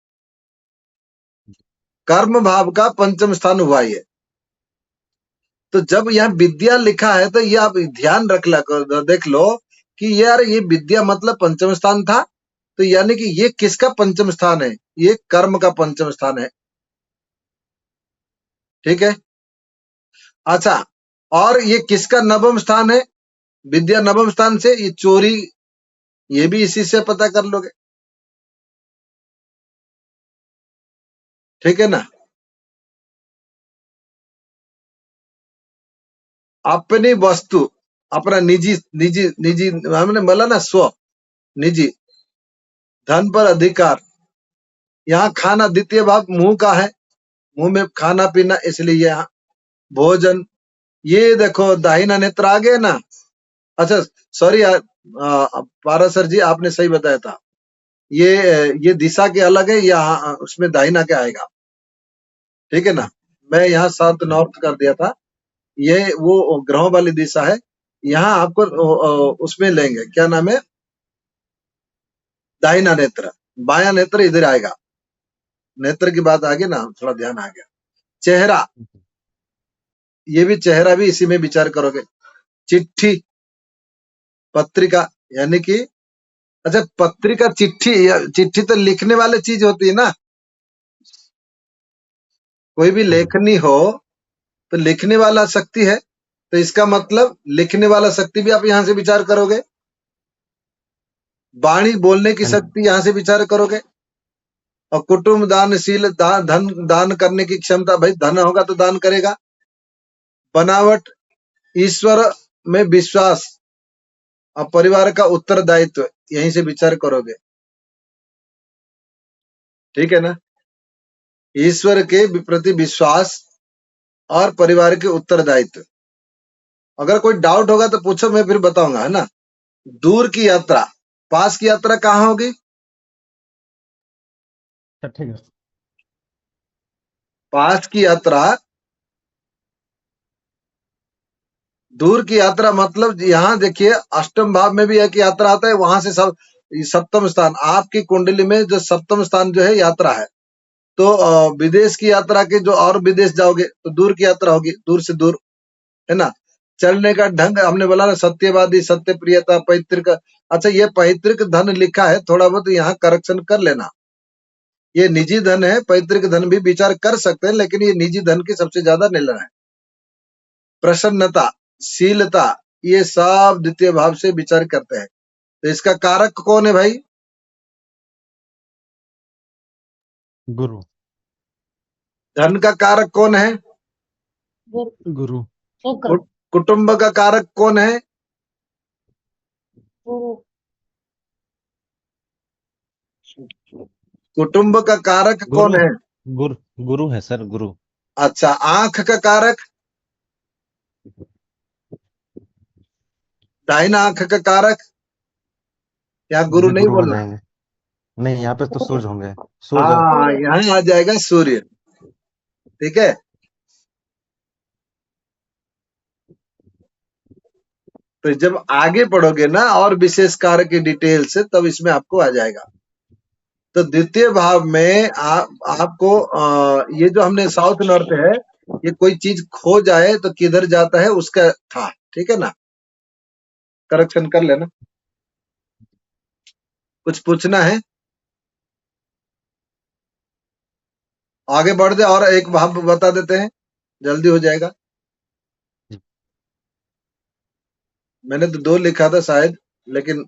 कर्म भाव का पंचम स्थान हुआ ये। तो जब यहाँ विद्या लिखा है तो ये आप ध्यान देख लो कि यार ये विद्या मतलब पंचम स्थान था, तो यानी कि ये किसका पंचम स्थान है? ये कर्म का पंचम स्थान है, ठीक है। अच्छा, और ये किसका नवम स्थान है? विद्या नवम स्थान से, ये चोरी, ये भी इसी से पता कर लोगे, ठीक है ना। अपनी वस्तु, अपना निजी निजी निजी, हमने बोला ना स्व, निजी, धन पर अधिकार। यहाँ खाना द्वितीय भाव मुंह का है, मुंह में खाना पीना, इसलिए यहाँ भोजन। ये देखो दाहिना नेत्र आ गए ना। अच्छा सॉरी पारा सर जी, आपने सही बताया था, ये दिशा के अलग है, यहाँ उसमें दाहिना क्या आएगा, ठीक है ना। मैं यहाँ साउथ नॉर्थ कर दिया था, ये वो ग्रहों वाली दिशा है। यहाँ आपको उसमें लेंगे, क्या नाम है, दाहिना नेत्र, बायां नेत्र इधर आएगा। नेत्र की बात आ गई ना, थोड़ा ध्यान आ गया। चेहरा, ये भी चेहरा भी इसी में विचार करोगे। चिट्ठी, पत्रिका, यानी कि अच्छा पत्रिका, चिट्ठी, चिट्ठी तो लिखने वाले चीज होती है ना, कोई भी लेखनी हो तो लिखने वाला शक्ति है, तो इसका मतलब लिखने वाला शक्ति भी आप यहां से विचार करोगे। वाणी, बोलने की हाँ जी। शक्ति, यहां से विचार करोगे। और कुटुंब दानशील, धन दान करने की क्षमता, भाई धन होगा तो दान करेगा। बनावट, ईश्वर में विश्वास और परिवार का उत्तरदायित्व, यहीं से विचार करोगे, ठीक है ना। ईश्वर के प्रति विश्वास और परिवार के उत्तरदायित्व। अगर कोई डाउट होगा तो पूछो, मैं फिर बताऊंगा, है ना। दूर की यात्रा, पास की यात्रा कहाँ होगी? अच्छा ठीक है। पास की यात्रा, दूर की यात्रा मतलब यहाँ देखिए अष्टम भाव में भी एक यात्रा आता है, वहां से सब सप्तम स्थान, आपकी कुंडली में जो सप्तम स्थान जो है यात्रा है। तो विदेश की यात्रा के जो और विदेश जाओगे तो दूर की यात्रा होगी, दूर से दूर, है ना। चलने का ढंग हमने बोला ना, सत्यवादी, सत्य प्रियता, पैतृक। अच्छा ये पैतृक धन लिखा है, थोड़ा बहुत यहाँ करेक्शन कर लेना। ये निजी धन है, पैतृक धन भी विचार कर सकते हैं, लेकिन ये निजी धन की सबसे ज्यादा नहीं लेना है। प्रसन्नता, शीलता, ये सब द्वितीय भाव से विचार करते हैं। तो इसका कारक कौन है भाई? गुरु। धन का कारक कौन है? गुरु। कुटुंब का कारक कौन है? कुटुंब का कारक गुरु। कौन है? गुरु है सर, गुरु। अच्छा, आंख का कारक? दाहिना आंख का कारक? यहाँ ये गुरु भी नहीं गुरु हो बोलना। जाएंगे। नहीं, यहाँ पे तो सूर्य होंगे। सूर्य। हाँ, यहाँ आ जाएगा सूर्य, ठीक है। तो जब आगे पढ़ोगे ना और विशेष कार्य की डिटेल से, तब इसमें आपको आ जाएगा। तो द्वितीय भाव में आपको ये जो हमने साउथ नॉर्थ है, ये कोई चीज खो जाए तो किधर जाता है उसका था, ठीक है ना। करेक्शन कर लेना। कुछ पूछना है? आगे बढ़ दे, और एक भाव बता देते हैं, जल्दी हो जाएगा। मैंने तो 2 लिखा था शायद, लेकिन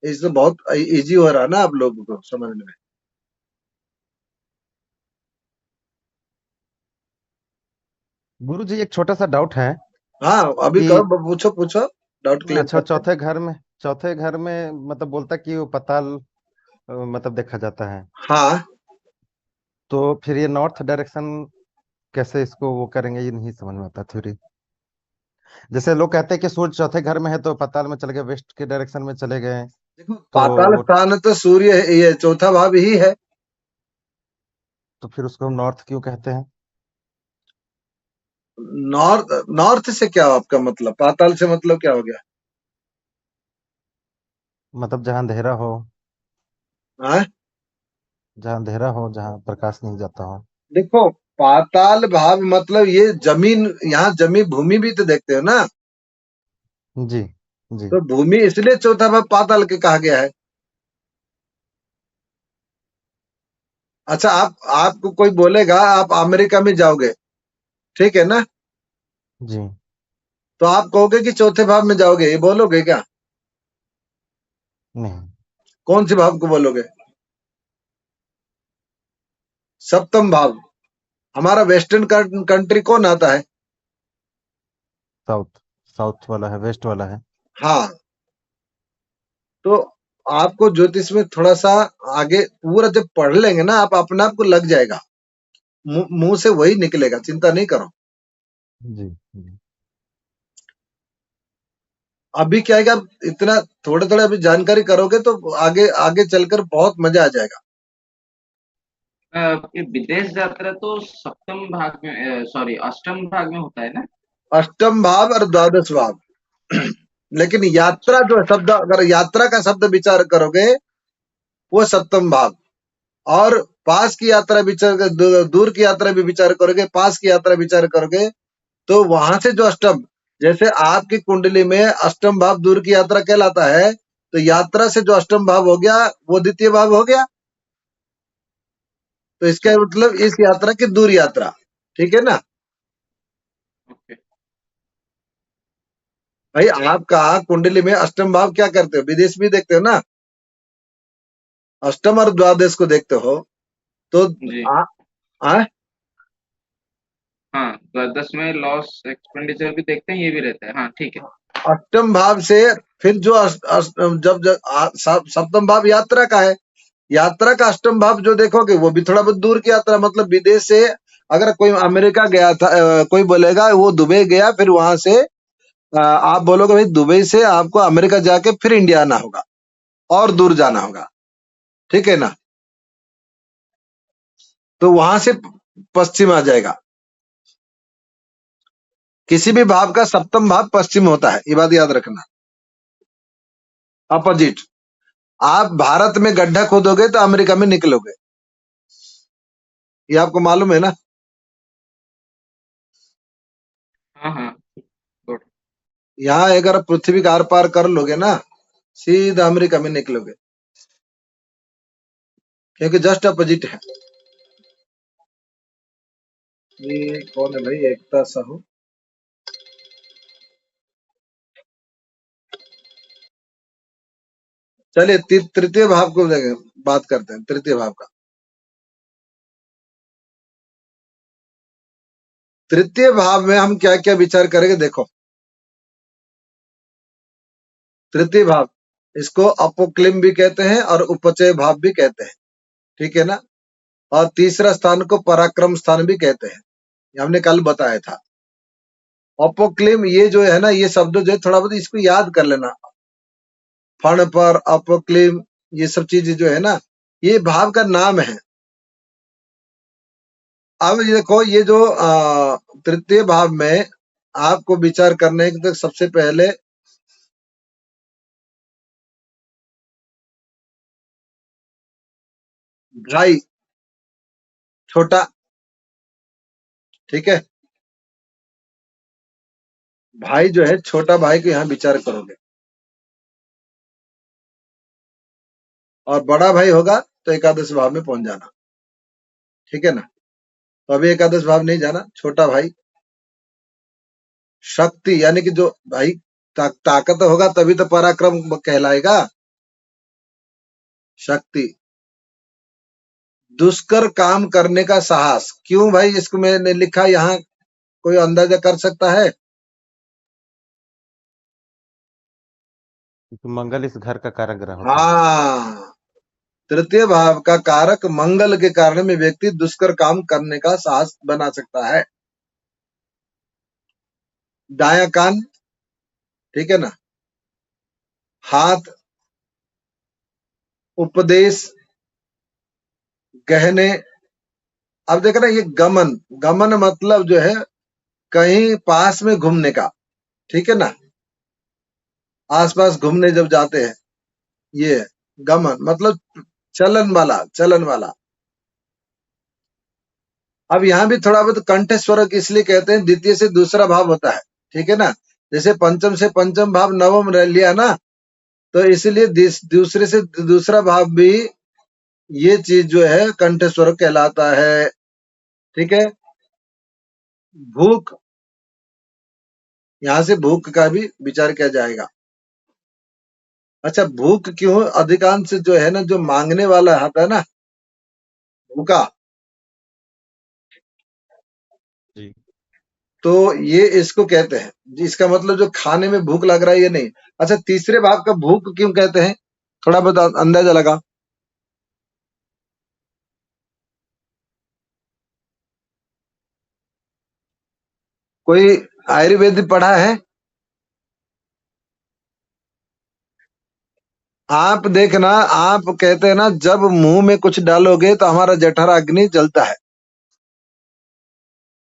इससे बहुत इजी हो रहा है ना आप लोगों को समझने में। गुरु जी, एक छोटा सा डाउट है हाँ, अभी कि कहो, पूछो पूछो, डाउट क्लियर अच्छा, करते हैं। चौथे घर में मतलब बोलता कि वो पाताल मतलब देखा जाता है। हाँ, तो फिर ये नॉर्थ डायरेक्शन कैसे इसको वो करेंगे, ये नहीं समझ में आता थ्योरी। जैसे लोग कहते हैं कि सूर्य चौथे घर में है तो पाताल में चले गए, वेस्ट के डायरेक्शन में चले गए। देखो तो पाताल स्थान तो सूर्य है, ये चौथा भाव ही है। तो फिर उसको हम नॉर्थ क्यों कहते हैं? नॉर्थ, नॉर्थ से क्या आपका मतलब? पाताल से मतलब क्या हो गया? मतलब जहाँ अंधेरा हो, हाँ? जहाँ प्रकाश नहीं जाता हो। देखो पाताल भाव मतलब ये जमीन, यहाँ जमीन भूमि भी तो देखते हो ना। जी। जी। तो भूमि इसलिए चौथा भाव पाताल के कहा गया है। अच्छा, आपको कोई बोलेगा आप अमेरिका में जाओगे, ठीक है ना। जी। तो आप कहोगे कि चौथे भाव में जाओगे, ये बोलोगे क्या? नहीं। कौन से भाव को बोलोगे? सप्तम भाव। हमारा वेस्टर्न कंट्री कौन आता है? साउथ। साउथ वाला है, वेस्ट वाला है। हाँ। तो आपको ज्योतिष में थोड़ा सा आगे पूरा जब पढ़ लेंगे ना, आप अपने आप को लग जाएगा, मुंह से वही निकलेगा, चिंता नहीं करो। जी। जी। अभी क्या है कि आप इतना थोड़े थोड़े अभी जानकारी करोगे तो आगे आगे चलकर बहुत मजा आ जाएगा। ये विदेश यात्रा तो सप्तम भाग में, सॉरी अष्टम भाग में होता है ना। अष्टम भाव और द्वादश भाव। लेकिन यात्रा जो शब्द, अगर यात्रा का शब्द विचार करोगे, वो सप्तम भाव। और पास की यात्रा विचार दूर की यात्रा भी विचार करोगे, पास की यात्रा विचार करोगे, तो वहां से जो अष्टम, जैसे आपकी कुंडली में अष्टम भाव दूर की यात्रा कहलाता है, तो यात्रा से जो अष्टम भाव हो गया वो द्वितीय भाव हो गया। तो इसका मतलब इस यात्रा की दूर यात्रा, ठीक है ना ओके। भाई। आपका कुंडली में अष्टम भाव क्या करते हो? विदेश भी देखते हो ना, अष्टम और द्वादश को देखते हो। तो जी आ, आ, हाँ, द्वादश में लॉस एक्सपेंडिचर भी देखते हैं, ये भी रहता है। हाँ ठीक है। अष्टम भाव से फिर जो जब जब सप्तम भाव यात्रा का है, यात्रा का अष्टम भाव जो देखोगे वो भी थोड़ा बहुत दूर की यात्रा, मतलब विदेश से अगर कोई अमेरिका गया था, कोई बोलेगा वो दुबई गया, फिर वहां से आप बोलोगे भाई दुबई से आपको अमेरिका जाके फिर इंडिया आना होगा और दूर जाना होगा, ठीक है ना। तो वहां से पश्चिम आ जाएगा। किसी भी भाव का सप्तम भाव पश्चिम होता है, ये बात याद रखना। अपोजिट। आप भारत में गड्ढा खोदोगे तो अमेरिका में निकलोगे, ये आपको मालूम है ना। हाँ हाँ, गुड। यहाँ अगर पृथ्वी का आर पार कर लोगे ना, सीधा अमेरिका में निकलोगे, क्योंकि जस्ट अपोजिट है। ये कौन है भाई, एकता साहू। चलिए तृतीय भाव को बात करते हैं, तृतीय भाव का। तृतीय भाव में हम क्या क्या विचार करेंगे, देखो। तृतीय भाव, इसको अपोक्लिम भी कहते हैं और उपचय भाव भी कहते हैं, ठीक है ना। और तीसरा स्थान को पराक्रम स्थान भी कहते हैं, ये हमने कल बताया था। अपोक्लिम ये जो है ना, ये शब्द जो है थोड़ा बहुत इसको याद कर लेना। फण पर, अपोक्लिम, ये सब चीज जो है ना, ये भाव का नाम है। अब ये देखो, ये जो तृतीय भाव में आपको विचार करने के, तो सबसे पहले भाई छोटा, ठीक है। भाई जो है, छोटा भाई को यहाँ विचार करोगे, और बड़ा भाई होगा तो एकादश भाव में पहुंच जाना, ठीक है ना। तो अभी एकादश भाव नहीं जाना। छोटा भाई, शक्ति, यानी कि जो भाई ताकत होगा तभी तो पराक्रम कहलाएगा। शक्ति, दुष्कर काम करने का साहस। क्यों भाई इसको मैंने लिखा यहाँ, कोई अंदाजा कर सकता है? क्योंकि मंगल इस घर का कारक ग्रह होता है। हाँ, तृतीय भाव का कारक मंगल के कारण में व्यक्ति दुष्कर काम करने का साहस बना सकता है। दायां कान, ठीक है ना। हाथ, उपदेश, गहने। अब देख रहे हैं, ये गमन, गमन मतलब जो है कहीं पास में घूमने का, ठीक है ना। आसपास घूमने जब जाते हैं, ये गमन मतलब चलन वाला, चलन वाला। अब यहाँ भी थोड़ा बहुत कंठ स्वर इसलिए कहते हैं, द्वितीय से दूसरा भाव होता है, ठीक है ना। जैसे पंचम से पंचम भाव नवम रह लिया ना, तो इसलिए दूसरे से दूसरा भाव भी, ये चीज जो है कंठ स्वर कहलाता है, ठीक है। भूख, यहाँ से भूख का भी विचार किया जाएगा। अच्छा, भूख क्यों? अधिकांश जो है ना, जो मांगने वाला आता है ना, भूखा, जी। तो ये इसको कहते हैं, इसका मतलब जो खाने में भूख लग रहा है, ये नहीं। अच्छा, तीसरे भाव का भूख क्यों कहते हैं, थोड़ा बहुत अंदाजा लगा। कोई आयुर्वेद पढ़ा है? आप देखना, आप कहते हैं ना, जब मुंह में कुछ डालोगे तो हमारा जठर अग्नि जलता है,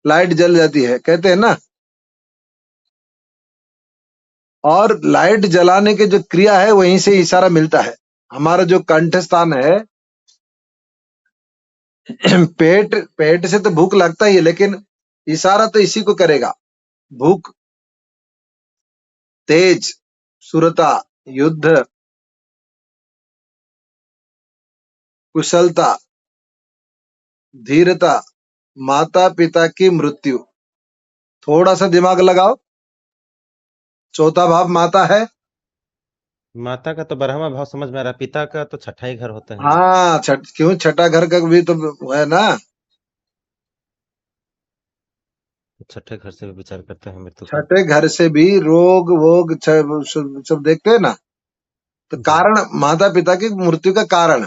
लाइट जल जाती है, कहते हैं ना। और लाइट जलाने की जो क्रिया है, वहीं से इशारा मिलता है। हमारा जो कंठ स्थान है, पेट, पेट से तो भूख लगता ही है, लेकिन इशारा तो इसी को करेगा। भूख, तेज, सुरता, युद्ध, कुशलता, धीरता, माता पिता की मृत्यु। थोड़ा सा दिमाग लगाओ, चौथा भाव माता है, माता का तो 12वां भाव समझ में आ रहा है, पिता का तो छठा ही घर होता है। हाँ, क्यों छठा घर का भी तो है ना। छठे घर से भी विचार करते हैं मृत्यु का। छठे घर से भी रोग वोग सब देखते हैं ना। तो जी कारण माता पिता की मृत्यु का कारण,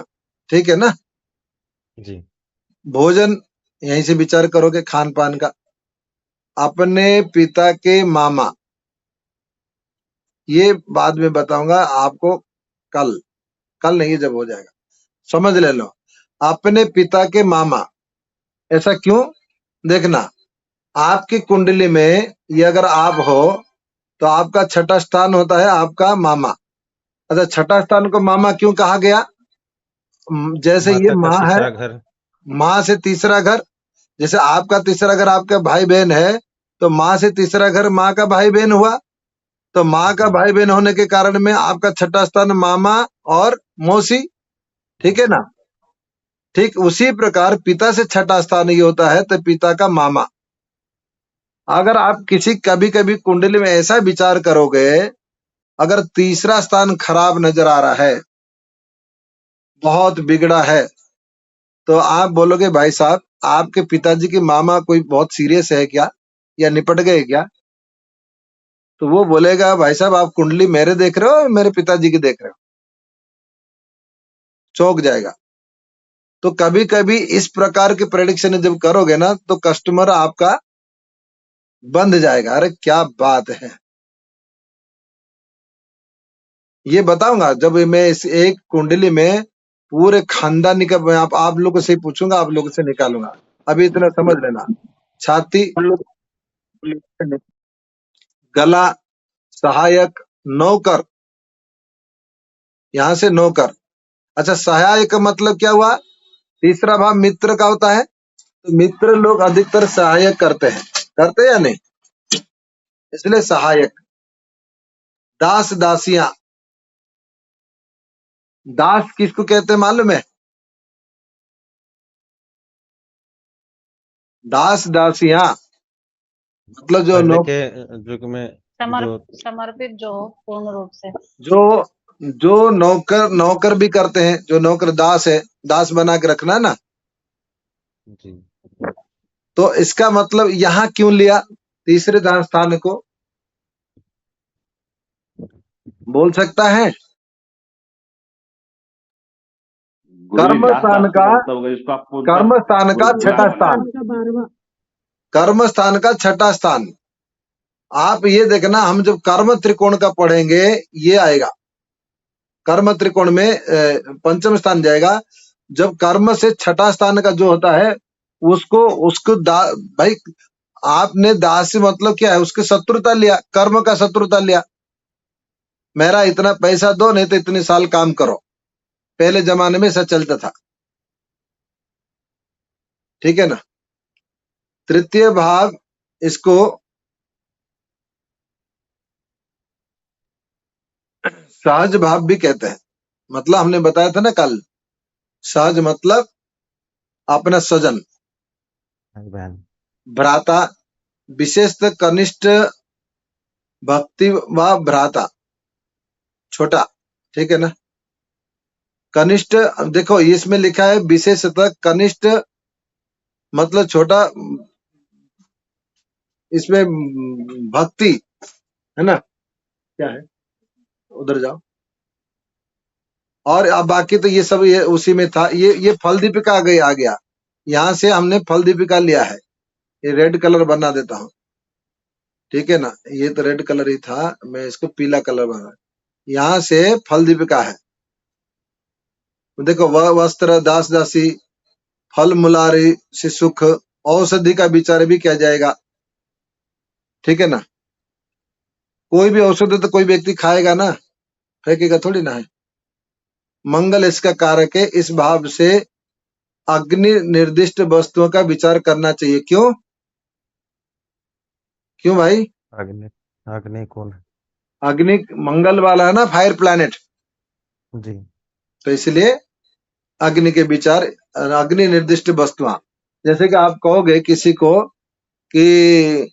ठीक है ना। जी। भोजन यहीं से विचार करोगे, खान पान का। अपने पिता के मामा, ये बाद में बताऊंगा आपको, कल। कल नहीं, जब हो जाएगा समझ ले लो। अपने पिता के मामा, ऐसा क्यों? देखना, आपकी कुंडली में ये अगर आप हो तो आपका छठा स्थान होता है आपका मामा। अच्छा, छठा स्थान को मामा क्यों कहा गया? जैसे ये माता का माँ है, तीसरा घर। माँ से तीसरा घर। जैसे आपका तीसरा घर आपका भाई बहन है, तो माँ से तीसरा घर माँ का भाई बहन हुआ। तो माँ का जी भाई बहन होने के कारण में आपका छठा स्थान मामा और मौसी, ठीक है मौसी। ना। ठीक उसी प्रकार पिता से छठा स्थान ये होता है, तो पिता का मामा। अगर आप किसी कभी कभी कुंडली में ऐसा विचार करोगे, अगर तीसरा स्थान खराब नजर आ रहा है, बहुत बिगड़ा है, तो आप बोलोगे भाई साहब आपके पिताजी के मामा कोई बहुत सीरियस है क्या, या निपट गए क्या? तो वो बोलेगा भाई साहब आप कुंडली मेरे देख रहे हो या मेरे पिताजी की देख रहे हो? चौंक जाएगा। तो कभी कभी इस प्रकार की प्रेडिक्शन जब करोगे ना, तो कस्टमर आपका बंद जाएगा। अरे क्या बात है, ये बताऊंगा जब मैं इस एक कुंडली में पूरे खानदानी का, मैं आप लोगों से ही पूछूंगा, आप लोगों से निकालूंगा। अभी इतना समझ लेना। छाती, गला, सहायक, नौकर, यहाँ से नौकर। अच्छा, सहायक का मतलब क्या हुआ? तीसरा भाव मित्र का होता है, तो मित्र लोग अधिकतर सहायक करते हैं या नहीं, इसलिए सहायक। दास दासियां, दास किसको कहते हैं मालूम है? दास दासियां मतलब जो पहले के युग में जो समर्पित जो हो पूर्ण रूप से। जो जो नौकर नौकर भी करते हैं, जो नौकर दास है, दास बना के रखना है ना। जी तो इसका मतलब यहाँ क्यों लिया तीसरे स्थान को? बोल सकता है? गुरु जी कर्म दास स्थान दास का का, मतलब होगा जिसको आप पूर्णतः कर्म स्थान का छठा स्थान, कर्म स्थान का छठा स्थान। आप ये देखना, हम जब कर्म त्रिकोण का पढ़ेंगे, ये आएगा कर्म त्रिकोण में पंचम स्थान जाएगा। जब कर्म से छठा स्थान का जो होता है, उसको उसको भाई आपने दास मतलब क्या है? उसकी शत्रुता लिया, कर्म का शत्रुता लिया। मेरा इतना पैसा दो, नहीं तो इतने साल काम करो। पहले जमाने में ऐसा चलता था, ठीक है ना। तृतीय भाग, इसको सहज भाव भी कहते हैं। मतलब हमने बताया था ना कल, सहज मतलब अपना स्वजन, भाई बहन। भ्राता, विशेषतः कनिष्ठ, भक्ति व भ्राता, छोटा, ठीक है ना। कनिष्ठ, देखो इसमें लिखा है विशेषतः कनिष्ठ मतलब छोटा, इसमें भक्ति है ना, क्या है, उधर जाओ। और अब बाकी तो ये सब ये उसी में था। ये फल दीपिका आ गया। यहाँ से हमने फल दीपिका लिया है। ये रेड कलर बना देता हूँ, ठीक है ना। ये तो रेड कलर ही था, मैं इसको पीला कलर बना। यहाँ से फल दीपिका है। देखो, वह वस्त्र दास दासी, फल मुलारी से सुख, औषधि का विचार भी किया जाएगा, ठीक है ना। कोई भी औषधि तो कोई व्यक्ति खाएगा ना, फेंकेगा थोड़ी ना है। मंगल इसका कारक है। इस भाव से अग्नि निर्दिष्ट वस्तुओं का विचार करना चाहिए। क्यों? क्यों भाई? अग्नि, अग्नि कौन है? अग्नि मंगल वाला है ना, फायर प्लैनेट। जी तो इसलिए अग्नि के विचार, अग्नि निर्दिष्ट वस्तुआं। जैसे कि आप कहोगे किसी को कि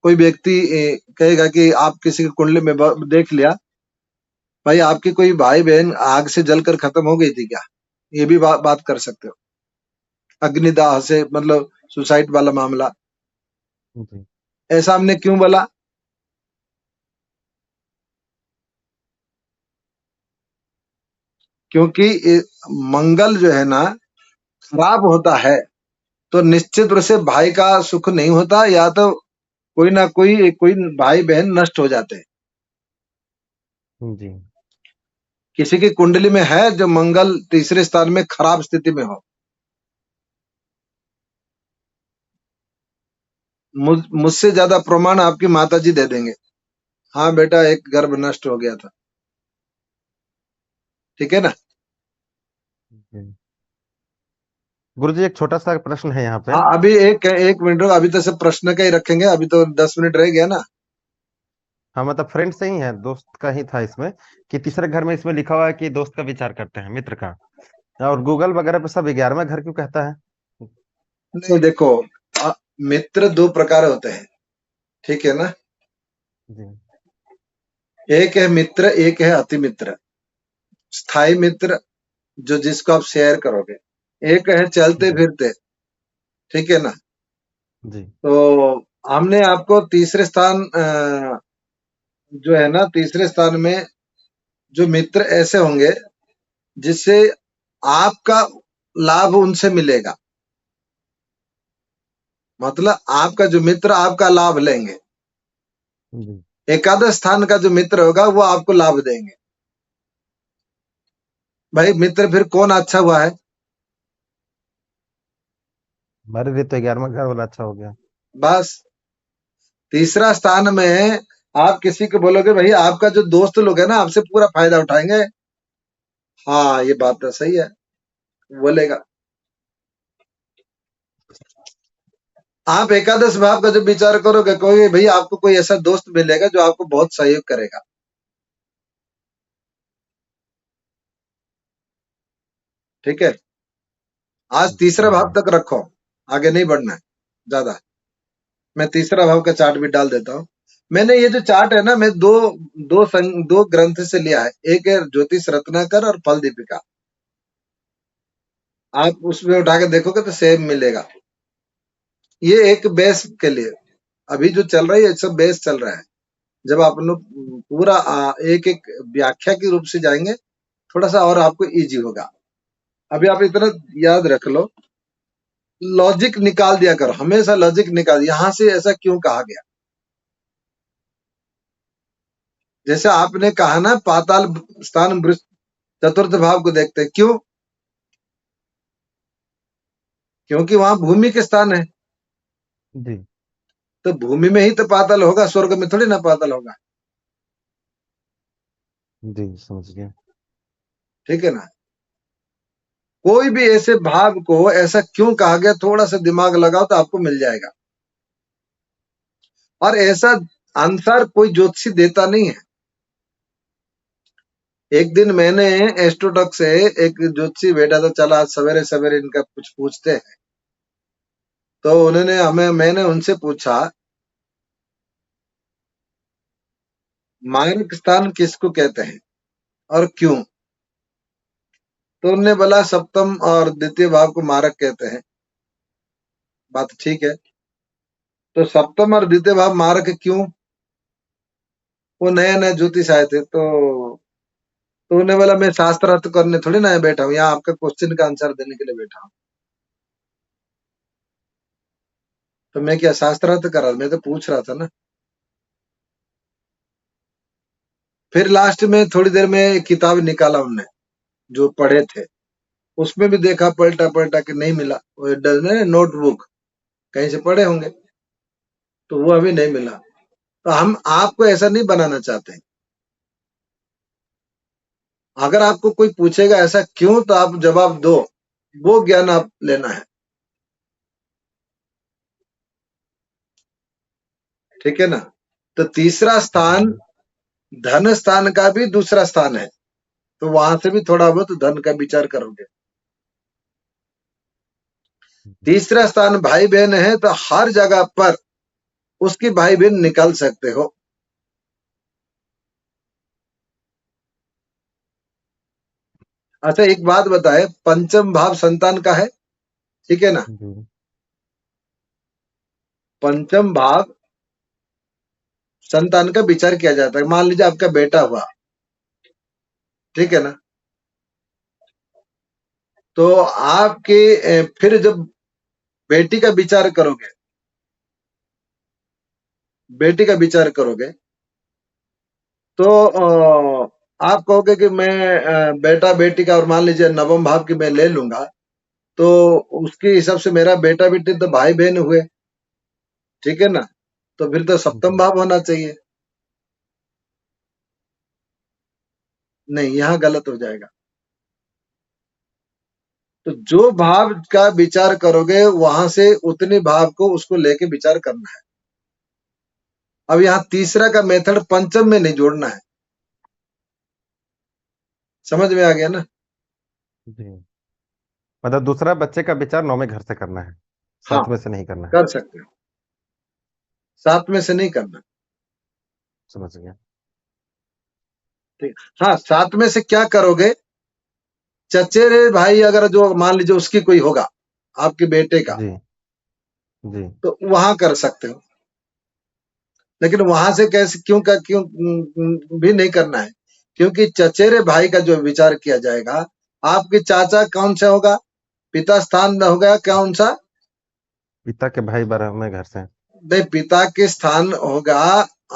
कोई व्यक्ति कहेगा कि आप किसी की कुंडली में देख लिया भाई आपकी कोई भाई बहन आग से जलकर खत्म हो गई थी क्या? ये भी बात कर सकते हो। अग्निदाह से मतलब सुसाइड वाला मामला, जी ऐसा हमने क्यों बोला? क्योंकि मंगल जो है ना खराब होता है तो निश्चित रूप से भाई का सुख नहीं होता, या तो कोई ना कोई भाई बहन नष्ट हो जाते हैं। जी किसी की कुंडली में है जो मंगल तीसरे स्थान में खराब स्थिति में हो, मुझसे ज्यादा प्रमाण आपकी माताजी दे देंगे। हाँ बेटा, एक गर्भ नष्ट हो गया था। ठीक है ना? जी। गुरुजी एक छोटा सा प्रश्न है यहाँ पे। हाँ, अभी एक मिनट रुको, अभी तो सब प्रश्न का ही रखेंगे, अभी तो 10 मिनट रह गया ना। हाँ मतलब फ्रेंड से ही है, दोस्त का ही था इसमें, कि तीसरे घर में इसमें लिखा हुआ है कि दोस्त का विचार करते हैं, मित्र का। और गूगल वगैरह पे सब 11वां घर क्यों कहता है? नहीं देखो, मित्र दो प्रकार होते हैं, ठीक है ना? जी एक है मित्र, एक है अति मित्र। स्थायी मित्र जो जिसको आप शेयर करोगे, एक है चलते जी फिरते, ठीक है ना? जी तो हमने आपको तीसरे स्थान जो है ना, तीसरे स्थान में जो मित्र ऐसे होंगे जिससे आपका लाभ उनसे मिलेगा, मतलब आपका जो मित्र आपका लाभ लेंगे। जी। एकादश स्थान का जो मित्र होगा वो आपको लाभ देंगे। भाई मित्र फिर कौन अच्छा हुआ है? हमारे लिए तो 11वां घर वाला अच्छा हो गया। बस तीसरा स्थान में आप किसी को बोलोगे भाई आपका जो दोस्त लोग है ना आपसे पूरा फायदा उठाएंगे, हाँ ये बात तो सही है, बोलेगा। आप एकादश भाव का जो विचार करोगे, कहोगे भाई आपको कोई ऐसा दोस्त मिलेगा जो आपको बहुत सहयोग करेगा। ठीक है, आज तीसरा भाव जी तक रखो, आगे नहीं बढ़ना है ज्यादा। मैं तीसरा भाव का चार्ट भी डाल देता हूँ। मैंने ये जो चार्ट है ना, मैं दो ग्रंथ से लिया है, एक है ज्योतिष रत्नाकर और फल दीपिका। आप उसमें उठा के देखोगे तो सेम मिलेगा। ये एक बेस के लिए अभी जो चल रहा है, ये सब बेस चल रहा है। जब आप लोग पूरा एक एक व्याख्या के रूप से जाएंगे, थोड़ा सा और आपको इजी होगा। अभी आप इतना याद रख लो, लॉजिक निकाल दिया करो, हमेशा लॉजिक निकाल, यहां से ऐसा क्यों कहा गया। जैसे आपने कहा ना पाताल स्थान चतुर्थ भाव को देखते हैं, क्यों? क्योंकि वहां भूमि के स्थान है, जी तो भूमि में ही तो पाताल होगा, स्वर्ग में थोड़ी ना पाताल होगा। जी समझ गया। ठीक है ना? कोई भी ऐसे भाव को ऐसा क्यों कहा गया, थोड़ा सा दिमाग लगाओ तो आपको मिल जाएगा। और ऐसा आंसर कोई ज्योतिषी देता नहीं है। एक दिन मैंने एस्ट्रोटॉक से एक ज्योतिषी बैठा था, चला आज सवेरे सवेरे इनका कुछ पूछते हैं। तो मैंने उनसे पूछा मार्ग स्थान किसको कहते हैं और क्यों? तो उन्होंने बोला सप्तम और द्वितीय भाव को मारक कहते हैं। बात ठीक है, तो सप्तम और द्वितीय भाव मारक क्यों? वो नए नए ज्योतिष आए थे, तो उन्हें बोला मैं शास्त्रार्थ करने थोड़ी ना बैठा हूँ, यहाँ आपका क्वेश्चन का आंसर देने के लिए बैठा हूँ। तो मैं क्या शास्त्रार्थ कर रहा था, मैं तो पूछ रहा था ना। फिर लास्ट में थोड़ी देर में एक किताब निकाला उनने जो पढ़े थे, उसमें भी देखा पलटा पलटा के नहीं मिला। वो नोटबुक कहीं से पढ़े होंगे, तो वो अभी नहीं मिला। तो हम आपको ऐसा नहीं बनाना चाहते। अगर आपको कोई पूछेगा ऐसा क्यों, तो आप जवाब दो, वो ज्ञान आप लेना है। ठीक है ना? तो तीसरा स्थान धन स्थान का भी दूसरा स्थान है, तो वहां से भी थोड़ा बहुत धन का विचार करोगे। तीसरा स्थान भाई बहन है, तो हर जगह पर उसकी भाई बहन निकल सकते हो। अच्छा एक बात बताए, पंचम भाव संतान का है, ठीक है ना? जी पंचम भाव संतान का विचार किया जाता है। मान लीजिए आपका बेटा हुआ, ठीक है ना? तो आपके फिर जब बेटी का विचार करोगे, बेटी का विचार करोगे तो आप कहोगे कि मैं बेटा बेटी का, और मान लीजिए नवम भाव की मैं ले लूंगा, तो उसके हिसाब से मेरा बेटा बेटी तो भाई बहन हुए, ठीक है ना? तो फिर तो सप्तम जी भाव होना चाहिए। नहीं, यहाँ गलत हो जाएगा। तो जो भाव का विचार करोगे वहां से उतने भाव को उसको लेके विचार करना है। अब यहाँ तीसरा का मेथड पंचम में नहीं जोड़ना है। समझ में आ गया ना? जी मतलब दूसरा बच्चे का विचार नौवें घर से करना है, हाँ, 7वें से नहीं करना है। कर सकते हो, 7 में से नहीं करना। समझ गया। ठीक। हाँ, 7 में से क्या करोगे? चचेरे भाई अगर जो मान लीजिए उसकी कोई होगा, आपके बेटे का, जी जी तो वहां कर सकते हो। लेकिन वहां से कैसे, क्यों भी नहीं करना है, क्योंकि चचेरे भाई का जो विचार किया जाएगा, आपके चाचा कौन सा होगा? पिता स्थान होगा कौन सा? पिता के भाई 12वें घर से। नहीं, पिता के स्थान होगा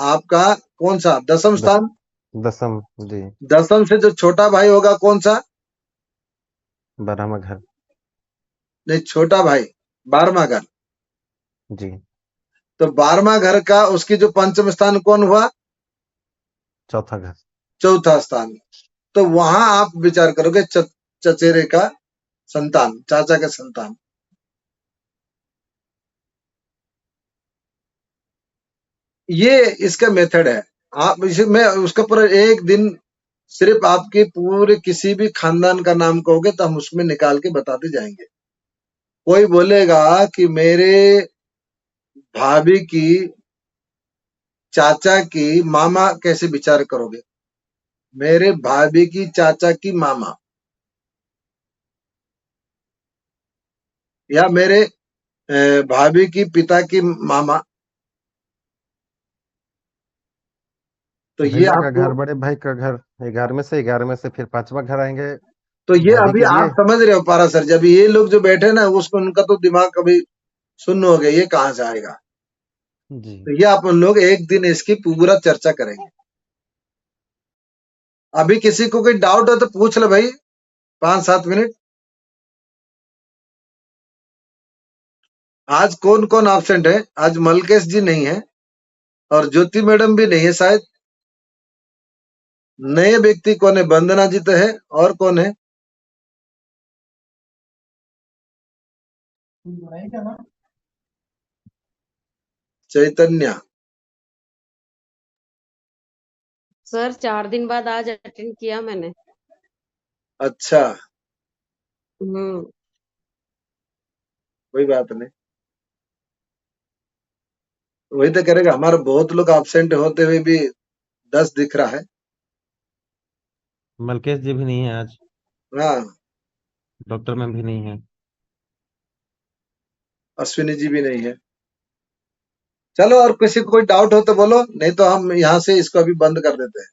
आपका कौन सा? दसम दस स्थान। 10म जी, दसम से जो छोटा भाई होगा कौन सा? 12वां घर। नहीं, छोटा भाई 12वां घर। जी तो 12वां घर का उसकी जो पंचम स्थान कौन हुआ? चौथा घर। चौथा स्थान। तो वहां आप विचार करोगे चचेरे का संतान, चाचा का संतान। ये इसका मेथड है। आप इसे, मैं उसका पूरा एक दिन सिर्फ आपके पूरे किसी भी खानदान का नाम कहोगे तो हम उसमें निकाल के बताते जाएंगे। कोई बोलेगा कि मेरे भाभी की चाचा की मामा, कैसे विचार करोगे? मेरे भाभी की चाचा की मामा, या मेरे भाभी की पिता की मामा। तो ये भैया का आपको, घर, बड़े भाई का घर, 11वें से फिर 5वां घर आएंगे तो ये भाभी अभी के आप लिए। समझ रहे हो पारा सर, जब ये लोग जो बैठे ना, उसको उनका तो दिमाग कभी शून्य हो गया, ये कहाँ से आएगा? जी तो ये आप लोग एक दिन इसकी पूरा चर्चा करेंगे। अभी किसी को कोई डाउट है तो पूछ लो भाई, 5-7 मिनट। आज कौन कौन एब्सेंट है? आज मलकेश जी नहीं है, और ज्योति मैडम भी नहीं है शायद। नए व्यक्ति कौन है? वंदना जी तो है, और कौन है? चैतन्य। सर 4 दिन बाद आज अटेंड किया मैंने। अच्छा, हम्म। कोई बात नहीं। वही तो करेगा, हमारा बहुत लोग एब्सेंट होते हुए भी 10 दिख रहा है। मलकेश जी भी नहीं है आज, हाँ, डॉक्टर मैम भी नहीं है। अश्विनी जी भी नहीं है। चलो, और किसी को कोई डाउट हो तो बोलो, नहीं तो हम यहाँ से इसको अभी बंद कर देते हैं।